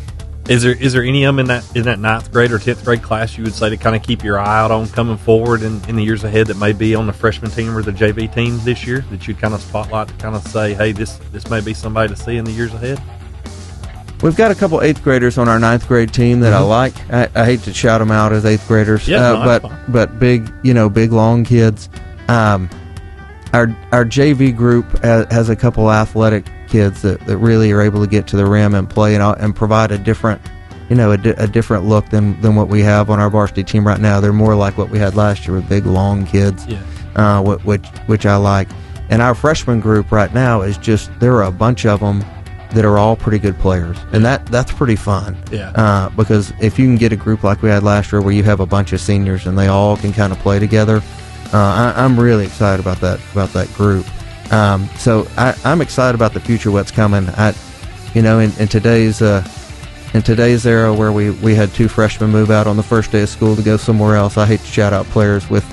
Is there any of them in that 9th grade or 10th grade class you would say to kind of keep your eye out on coming forward in the years ahead that may be on the freshman team or the JV team this year that you'd kind of spotlight to kind of say, hey, this may be somebody to see in the years ahead? We've got a couple 8th graders on our 9th grade team that mm-hmm. I like. I hate to shout them out as 8th graders, but big long kids. Our JV group has a couple athletic kids that really are able to get to the rim and play and provide a different look than what we have on our varsity team right now. They're more like what we had last year with big long kids, which I like. And our freshman group right now is just, there are a bunch of them that are all pretty good players, and that's pretty fun. Because if you can get a group like we had last year where you have a bunch of seniors and they all can kind of play together. I'm really excited about that group. So I'm excited about the future, what's coming. In today's era where we had 2 freshmen move out on the first day of school to go somewhere else, I hate to shout out players with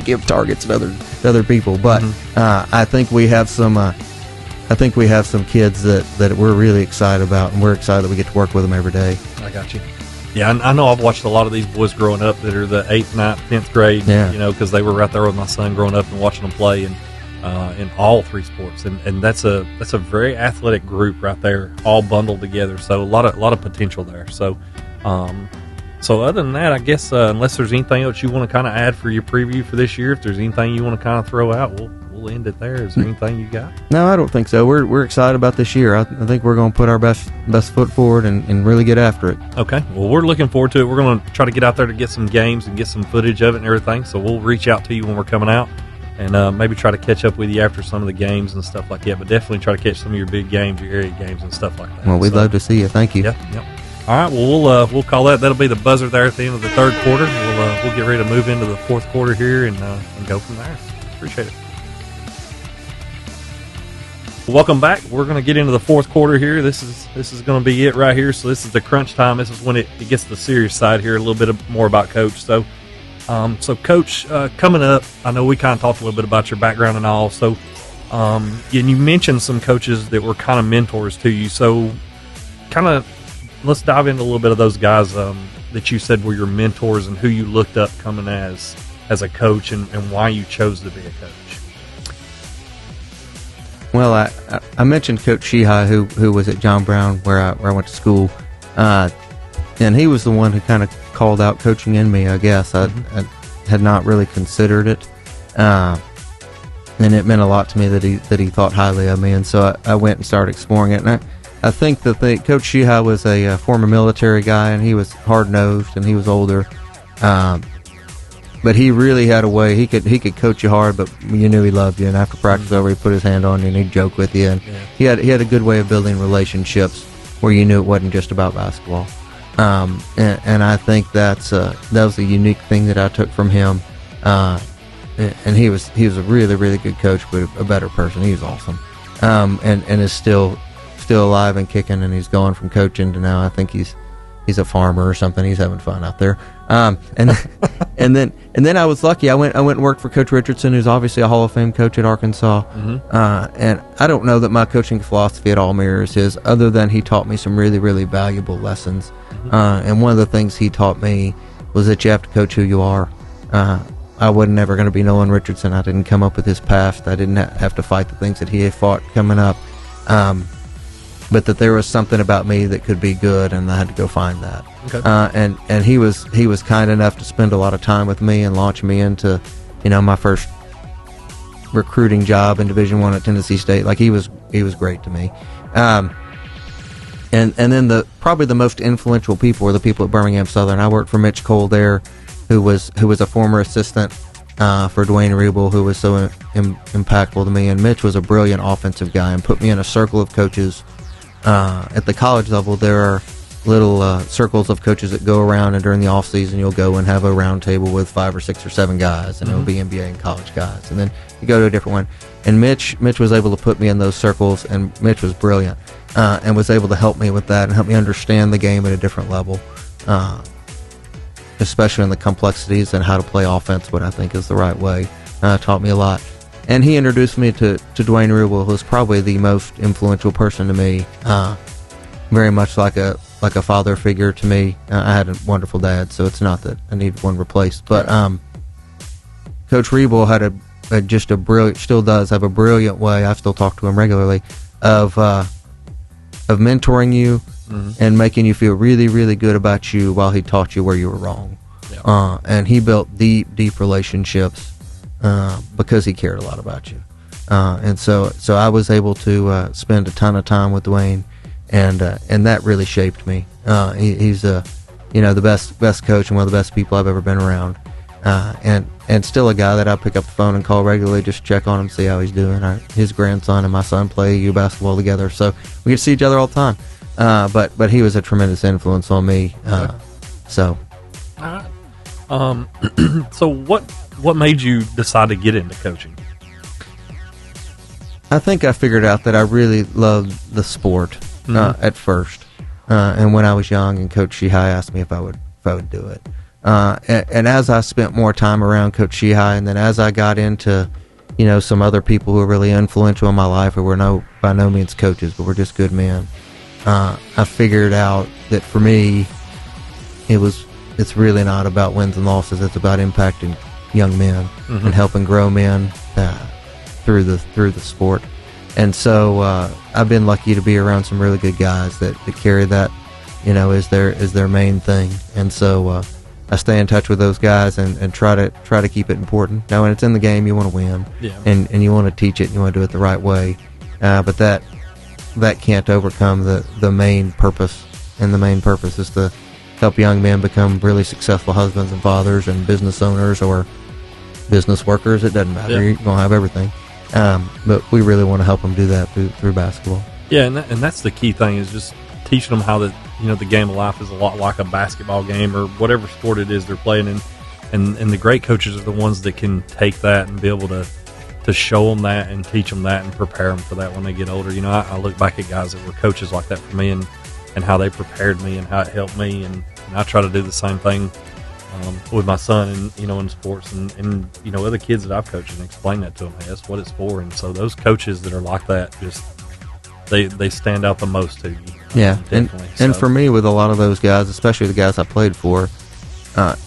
give targets to other people, but mm-hmm. I think we have some kids that we're really excited about, and we're excited that we get to work with them every day. I got you. Yeah, I know I've watched a lot of these boys growing up that are the 8th, 9th, 10th grade, because they were right there with my son growing up and watching them play in all 3 sports. And that's a very athletic group right there, all bundled together. So a lot of potential there. So other than that, I guess unless there's anything else you want to kind of add for your preview for this year, if there's anything you want to kind of throw out, we'll end it there. Is there anything you got? No, I don't think so. We're excited about this year. I think we're going to put our best foot forward and really get after it. Okay. Well, we're looking forward to it. We're going to try to get out there to get some games and get some footage of it and everything. So we'll reach out to you when we're coming out and maybe try to catch up with you after some of the games and stuff like that. But definitely try to catch some of your big games, your area games and stuff like that. Well, we'd love to see you. Thank you. Yep. All right. Well, we'll call that. That'll be the buzzer there at the end of the 3rd quarter. We'll get ready to move into the 4th quarter here and go from there. Appreciate it. Welcome back. We're going to get into the 4th quarter here. This is going to be it right here. So this is the crunch time. This is when it gets to the serious side here. A little bit more about Coach. So Coach, coming up, I know we kind of talked a little bit about your background and all. So, and you mentioned some coaches that were kind of mentors to you. So, kind of let's dive into a little bit of those guys that you said were your mentors and who you looked up coming as a coach, and why you chose to be a coach. Well, I mentioned Coach Sheehy, who was at John Brown, where I went to school, and he was the one who kind of called out coaching in me, I guess. I had not really considered it, and it meant a lot to me that he thought highly of me, and so I went and started exploring it. And I think that Coach Sheehy was a former military guy, and he was hard-nosed, and he was older, but he really had a way. He could coach you hard, but you knew he loved you. And after practice over, he'd put his hand on you and he'd joke with you. And he had a good way of building relationships where you knew it wasn't just about basketball. And I think that was a unique thing that I took from him. And he was a really, really good coach, but a better person. He was awesome. And is still alive and kicking. And he's gone from coaching to now I think he's a farmer or something. He's having fun out there. And then I was lucky. I went and worked for Coach Richardson, who's obviously a Hall of Fame coach at Arkansas. And I don't know that my coaching philosophy at all mirrors his, other than he taught me some really, really valuable lessons. And one of the things he taught me was that you have to coach who you are. I wasn't never going to be Nolan Richardson. I didn't come up with his past. I didn't have to fight the things that he had fought coming up. But that there was something about me that could be good, and I had to go find that. Okay. And he was kind enough to spend a lot of time with me and launch me into, my first recruiting job in Division I at Tennessee State. Like he was great to me. And then probably the most influential people were the people at Birmingham-Southern. I worked for Mitch Cole there, who was a former assistant for Duane Reboul, who was so impactful to me. And Mitch was a brilliant offensive guy and put me in a circle of coaches. At the college level, there are little circles of coaches that go around, and during the off season, you'll go and have a round table with 5 or 6 or 7 guys, and it'll be NBA and college guys, and then you go to a different one. And Mitch was able to put me in those circles, and Mitch was brilliant, and was able to help me with that and help me understand the game at a different level, especially in the complexities and how to play offense, what I think is the right way. Taught me a lot. And he introduced me to Duane Reboul, who's probably the most influential person to me. Very much like a father figure to me. I had a wonderful dad, so it's not that I need one replaced. But Coach Reboul had just a brilliant, still does have a brilliant way. I still talk to him regularly of mentoring you and making you feel really, really good about you while he taught you where you were wrong. Yeah. And he built deep relationships. Because he cared a lot about you, and so I was able to spend a ton of time with Duane, and that really shaped me. He's the best coach and one of the best people I've ever been around, and still a guy that I pick up the phone and call regularly just to check on him, see how he's doing. His grandson and my son play U basketball together, so we get to see each other all the time. But he was a tremendous influence on me. So what made you decide to get into coaching? I think I figured out that I really loved the sport at first, and when I was young, and Coach Sheehy asked me if I would do it. And as I spent more time around Coach Sheehy, and then as I got into some other people who were really influential in my life, who were by no means coaches, but were just good men, I figured out that for me, it's really not about wins and losses. It's about impacting young men and helping grow men through the sport. And so I've been lucky to be around some really good guys that carry that, as their main thing. And so I stay in touch with those guys and try to keep it important. Now, when it's in the game, you want to win, and you want to teach it, and you want to do it the right way. But that can't overcome the main purpose, and the main purpose is to help young men become really successful husbands and fathers and business owners or business workers. It doesn't matter. You're going to have everything. But we really want to help them do that through basketball. Yeah, and that's the key thing, is just teaching them how the game of life is a lot like a basketball game or whatever sport it is they're playing. And the great coaches are the ones that can take that and be able to show them that and teach them that and prepare them for that when they get older. I look back at guys that were coaches like that for me and how they prepared me and how it helped me, and I try to do the same thing with my son and in sports and other kids that I've coached, and explain that to them. Hey, that's what it's for. And so those coaches that are like that, just they stand out the most to you. Yeah, definitely. And for me, with a lot of those guys, especially the guys I played for,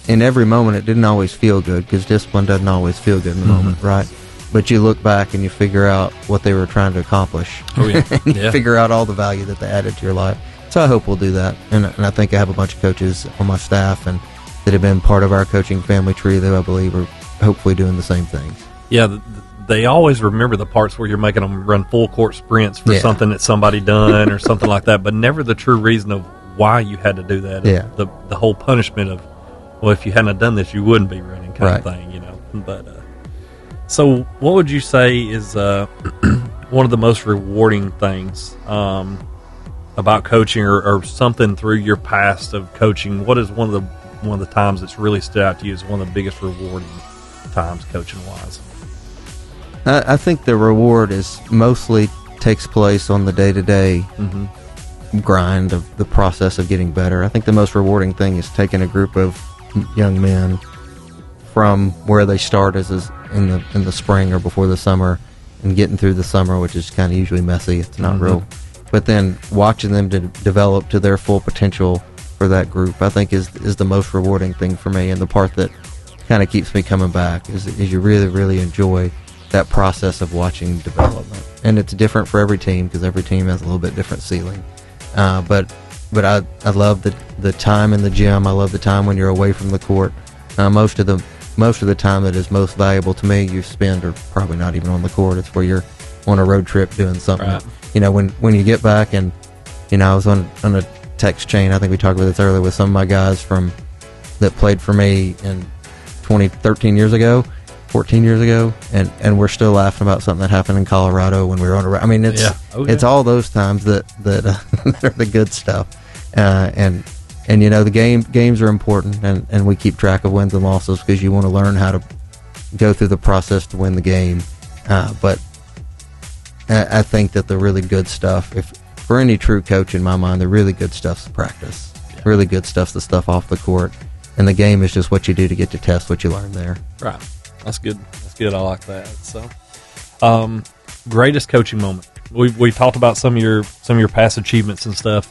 in every moment it didn't always feel good, because discipline doesn't always feel good in the moment, right? But you look back and you figure out what they were trying to accomplish. Oh, yeah. And you figure out all the value that they added to your life. So I hope we'll do that. And I think I have a bunch of coaches on my staff and that have been part of our coaching family tree that I believe are hopefully doing the same things. Yeah, they always remember the parts where you're making them run full court sprints for something that somebody done or something like that, but never the true reason of why you had to do that. Yeah. The whole punishment of, well, if you hadn't done this, you wouldn't be running kind of thing, you know. But so what would you say is one of the most rewarding things about coaching, or something through your past of coaching? What is one of the times that's really stood out to you as one of the biggest rewarding times coaching wise? I think the reward is mostly takes place on the day-to-day grind of the process of getting better. I think the most rewarding thing is taking a group of young men from where they start as in the spring or before the summer, and getting through the summer, which is kind of usually messy. It's not real, but then watching them to develop to their full potential for that group, I think is the most rewarding thing for me, and the part that kind of keeps me coming back is you really, really enjoy that process of watching development. And it's different for every team, because every team has a little bit different ceiling. But I love the time in the gym. I love the time when you're away from the court. Most of the time that is most valuable to me, you spend, or probably not even on the court. It's where you're on a road trip doing something. Right. You know, when you get back, and I was on a text chain. I think we talked about this earlier with some of my guys that played for me in 13 years ago. 14 years ago, and we're still laughing about something that happened in Colorado when we were on a. I mean, it's all those times that are the good stuff, and the games are important, and we keep track of wins and losses because you want to learn how to go through the process to win the game. But I think that the really good stuff, if for any true coach in my mind, the really good stuff's the practice. Yeah. Really good stuff's the stuff off the court, and the game is just what you do to get to test what you learn there. Right. That's good. That's good. I like that. So, greatest coaching moment. We talked about some of your past achievements and stuff.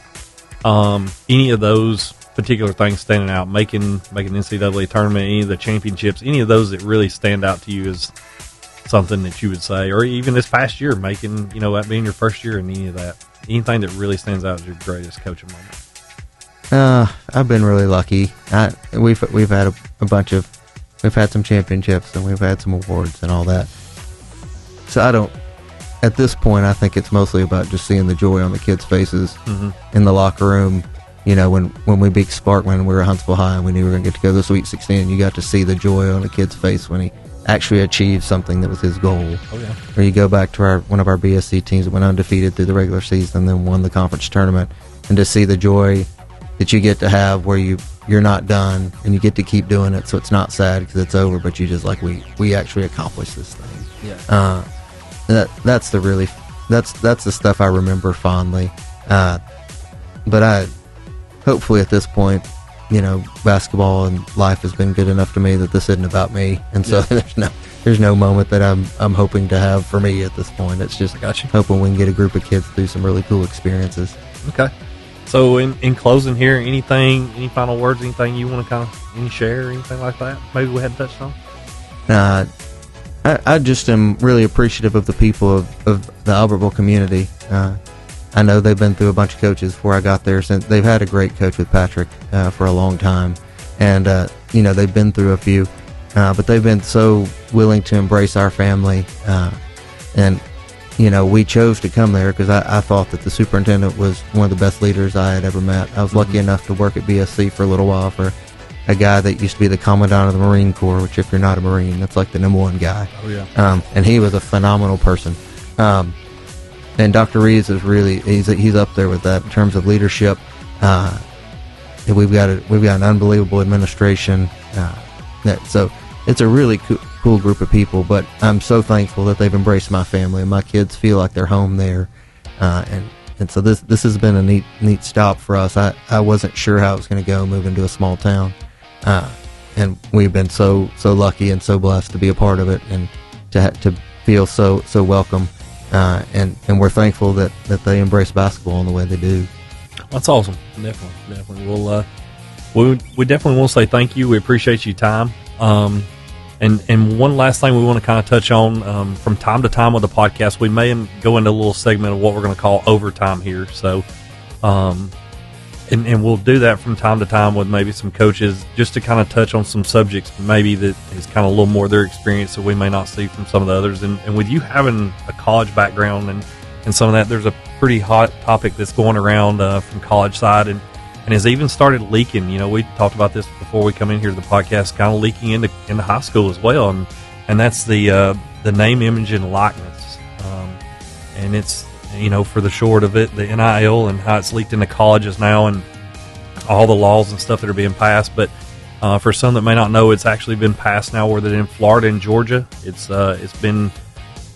Any of those particular things standing out, making NCAA tournament, any of the championships, any of those that really stand out to you as something that you would say, or even this past year, making that being your first year, and any of that, anything that really stands out as your greatest coaching moment? I've been really lucky. We've had a bunch of. We've had some championships, and we've had some awards and all that. So at this point, I think it's mostly about just seeing the joy on the kids' faces in the locker room. When we beat Sparkman, we were at Huntsville High, and we knew we were going to get to go to the Sweet 16, and you got to see the joy on the kid's face when he actually achieved something that was his goal. Oh, yeah. Or you go back to one of our BSC teams that went undefeated through the regular season and then won the conference tournament, and to see the joy that you get to have where you're not done, and you get to keep doing it, so it's not sad because it's over, but you just we actually accomplished this thing. Yeah. That's the stuff I remember fondly. But hopefully at this point, basketball and life has been good enough to me that this isn't about me, and so there's no moment that I'm hoping to have for me at this point. It's just hoping we can get a group of kids through some really cool experiences. Okay. So in closing here, any final words, anything you want to any share or anything like that? Maybe we hadn't touched on? I just am really appreciative of the people of the Albertville community. I know they've been through a bunch of coaches before I got there. Since they've had a great coach with Patrick for a long time, and they've been through a few, but they've been so willing to embrace our family, and we chose to come there because I thought that the superintendent was one of the best leaders I had ever met. I was lucky enough to work at BSC for a little while for a guy that used to be the commandant of the Marine Corps, which if you're not a Marine, that's like the number one guy. Oh, yeah. And he was a phenomenal person. And Dr. Reeves is really, he's up there with that in terms of leadership. We've got an unbelievable administration. So it's a really cool group of people, but I'm so thankful that they've embraced my family, and my kids feel like they're home there. And so this has been a neat stop for us. I wasn't sure how it was going to go moving to a small town, and we've been so lucky and so blessed to be a part of it, and to feel so welcome. and we're thankful that they embrace basketball in the way they do. That's awesome. Definitely. We'll we definitely want to say thank you. We appreciate your time. And one last thing we want to kind of touch on, from time to time with the podcast, we may go into a little segment of what we're going to call overtime here. So, and we'll do that from time to time with maybe some coaches, just to kind of touch on some subjects maybe that is kind of a little more their experience that we may not see from some of the others. And with you having a college background and some of that, there's a pretty hot topic that's going around from college side and has even started leaking. You know, we talked about this before we come in here to the podcast, kind of leaking into high school as well, and that's the name, image, and likeness. And it's, you know, for the short of it, the NIL and how it's leaked into colleges now, and all the laws and stuff that are being passed. But for some that may not know, it's actually been passed now, where that in Florida and Georgia, it's been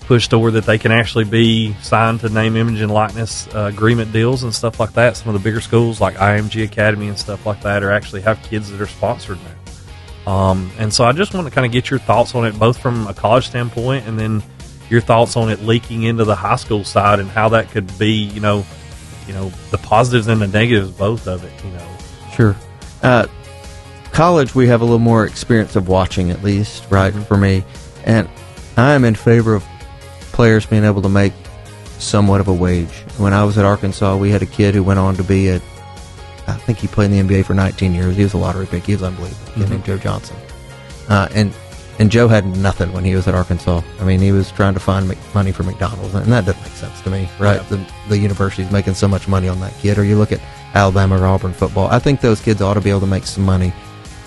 pushed to where that they can actually be signed to name, image, and likeness agreement deals and stuff like that. Some of the bigger schools like IMG Academy and stuff like that are actually have kids that are sponsored now. And so I just want to kind of get your thoughts on it, both from a college standpoint and then your thoughts on it leaking into the high school side and how that could be, you know, the positives and the negatives, both of it, you know. Sure. College, we have a little more experience of watching, at least, right, for me. And I am in favor of players being able to make somewhat of a wage. When I was at Arkansas, we had a kid who went on to be I think he played in the NBA for 19 years. He was a lottery pick. He was unbelievable. A kid named Joe Johnson. And Joe had nothing when he was at Arkansas. I mean, he was trying to find money for McDonald's, and that doesn't make sense to me, right? Yeah. The university's making so much money on that kid. Or you look at Alabama or Auburn football. I think those kids ought to be able to make some money.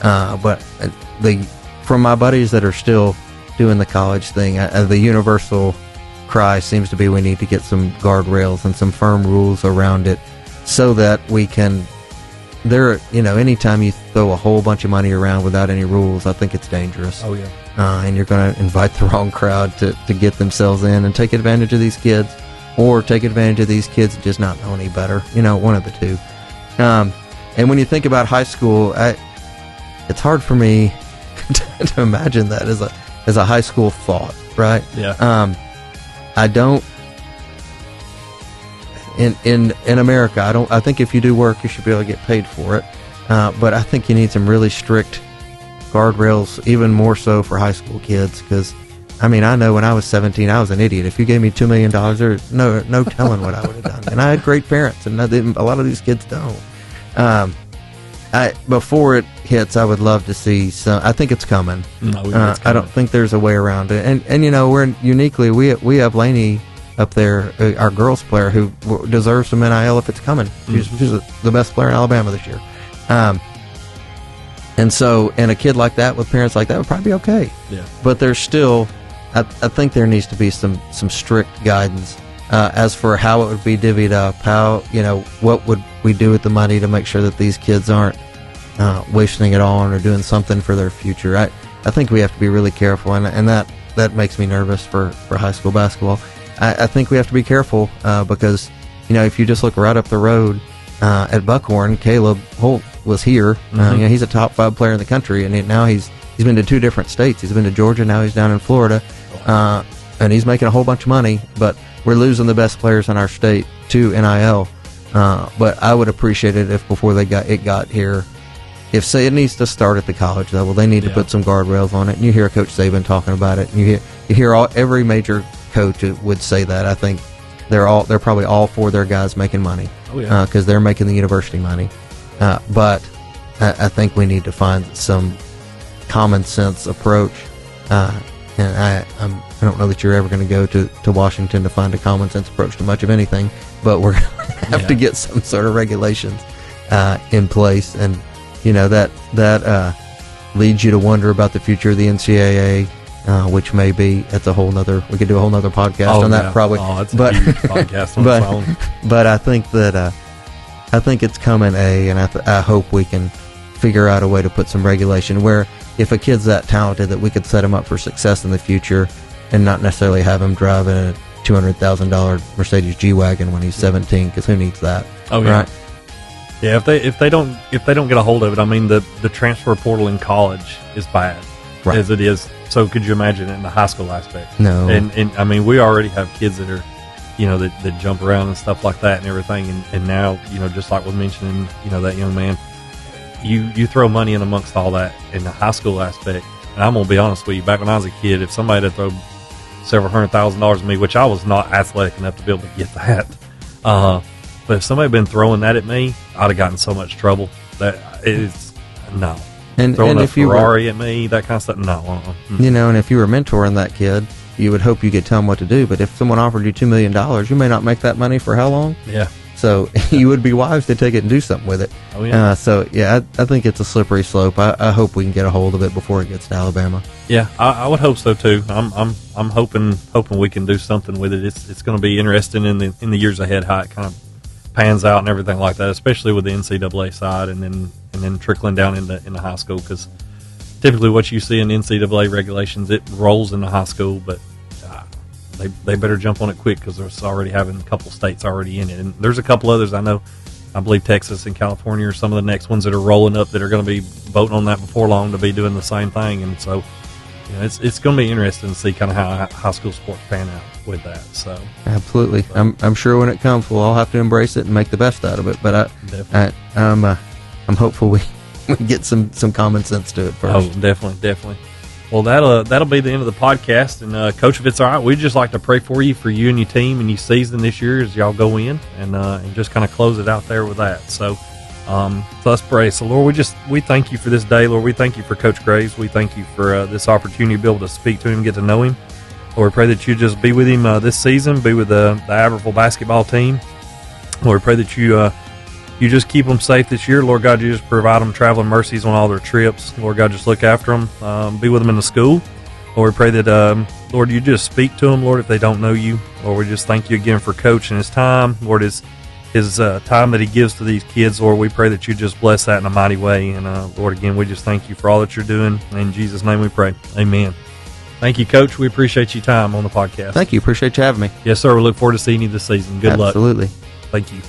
But from my buddies that are still doing the college thing, the universal cry seems to be we need to get some guardrails and some firm rules around it, so that we can. Anytime you throw a whole bunch of money around without any rules, I think it's dangerous. Oh yeah. And you're going to invite the wrong crowd to get themselves in and take advantage of these kids, or take advantage of these kids and just not know any better. One of the two. And when you think about high school, it's hard for me to imagine that as a high school thought, right? Yeah. I don't. In America, I think if you do work, you should be able to get paid for it. But I think you need some really strict guardrails, even more so for high school kids. Because, I know when I was 17, I was an idiot. If you gave me $2 million, there's no telling what I would have done. And I had great parents, and a lot of these kids don't. Before it hits, I would love to see some. I think it's coming. I don't think there's a way around it. And we're uniquely, we have Lainey up there, our girls player, who deserves some NIL if it's coming. She's the best player in Alabama this year. And a kid like that with parents like that would probably be okay. Yeah. But there's still, I think there needs to be some strict guidance as for how it would be divvied up, how, what would we do with the money to make sure that these kids aren't wasting it on or doing something for their future. I think we have to be really careful, and that makes me nervous for high school basketball. I think we have to be careful because, if you just look right up the road at Buckhorn, Caleb Holt was here. Mm-hmm. He's a top 5 player in the country, and now he's been to 2 different states. He's been to Georgia, now he's down in Florida, and he's making a whole bunch of money. But we're losing the best players in our state to NIL. But I would appreciate it if before it got here, if it needs to start at the college level, they need to put some guardrails on it. And you hear Coach Saban talking about it, and you hear every major coach would say that. I think they're probably all for their guys making money, because they're making the university money. But I think we need to find some common sense approach. And I don't know that you're ever going to go to Washington to find a common sense approach to much of anything, but we're going to have to get some sort of regulations in place. And that leads you to wonder about the future of the NCAA. Which may be, that's we could do a whole nother podcast on that probably. Oh, that's a huge podcast on its own. But I think that I think it's coming, and I hope we can figure out a way to put some regulation where if a kid's that talented, that we could set him up for success in the future, and not necessarily have him drive a $200,000 Mercedes G-Wagon when he's 17, because who needs that? Oh yeah. Right? Yeah, if they don't get a hold of it, the transfer portal in college is bad. Right. As it is. So could you imagine it in the high school aspect? No. And we already have kids that are that jump around and stuff like that and everything. And now, just like we're mentioning, that young man, you throw money in amongst all that in the high school aspect. And I'm going to be honest with you, back when I was a kid, if somebody had thrown several $100,000 at me, which I was not athletic enough to be able to get that, but if somebody had been throwing that at me, I'd have gotten so much trouble. That is, no. And throwing a if you Ferrari at me, that kind of stuff, no. And if you were mentoring that kid, you would hope you could tell him what to do. But if someone offered you $2 million, you may not make that money for how long? Yeah. So you would be wise to take it and do something with it. Oh, yeah. I think it's a slippery slope. I hope we can get a hold of it before it gets to Alabama. Yeah, I would hope so too. I'm hoping we can do something with it. It's going to be interesting in the years ahead how it kind of pans out and everything like that, especially with the NCAA side and then trickling down into high school, because typically what you see in NCAA regulations, it rolls into high school, but they better jump on it quick because there's already having a couple states already in it. And there's a couple others I know. I believe Texas and California are some of the next ones that are rolling up that are going to be voting on that before long to be doing the same thing. And so it's going to be interesting to see kind of how high school sports pan out with that. So absolutely. I'm sure when it comes, we'll all have to embrace it and make the best out of it. But I'm hopeful we get some common sense to it first. Oh, definitely. Well, that'll be the end of the podcast. And Coach, if it's all right, we'd just like to pray for you and your team and your season this year as y'all go in, and just kind of close it out there with that. So let's pray. So Lord, we thank you for this day, Lord. We thank you for Coach Graves. We thank you for this opportunity to be able to speak to him, get to know him. Lord, we pray that you just be with him this season, be with the Albertville basketball team. Lord, we pray that you just keep them safe this year. Lord God, you just provide them traveling mercies on all their trips. Lord God, just look after them, be with them in the school. Lord, we pray that, Lord, you just speak to them, Lord, if they don't know you. Lord, we just thank you again for Coach and his time. Lord, his time that he gives to these kids. Lord, we pray that you just bless that in a mighty way. And, Lord, again, we just thank you for all that you're doing. In Jesus' name we pray. Amen. Thank you, Coach. We appreciate your time on the podcast. Thank you. Appreciate you having me. Yes, sir. We look forward to seeing you this season. Good luck. Absolutely. Thank you.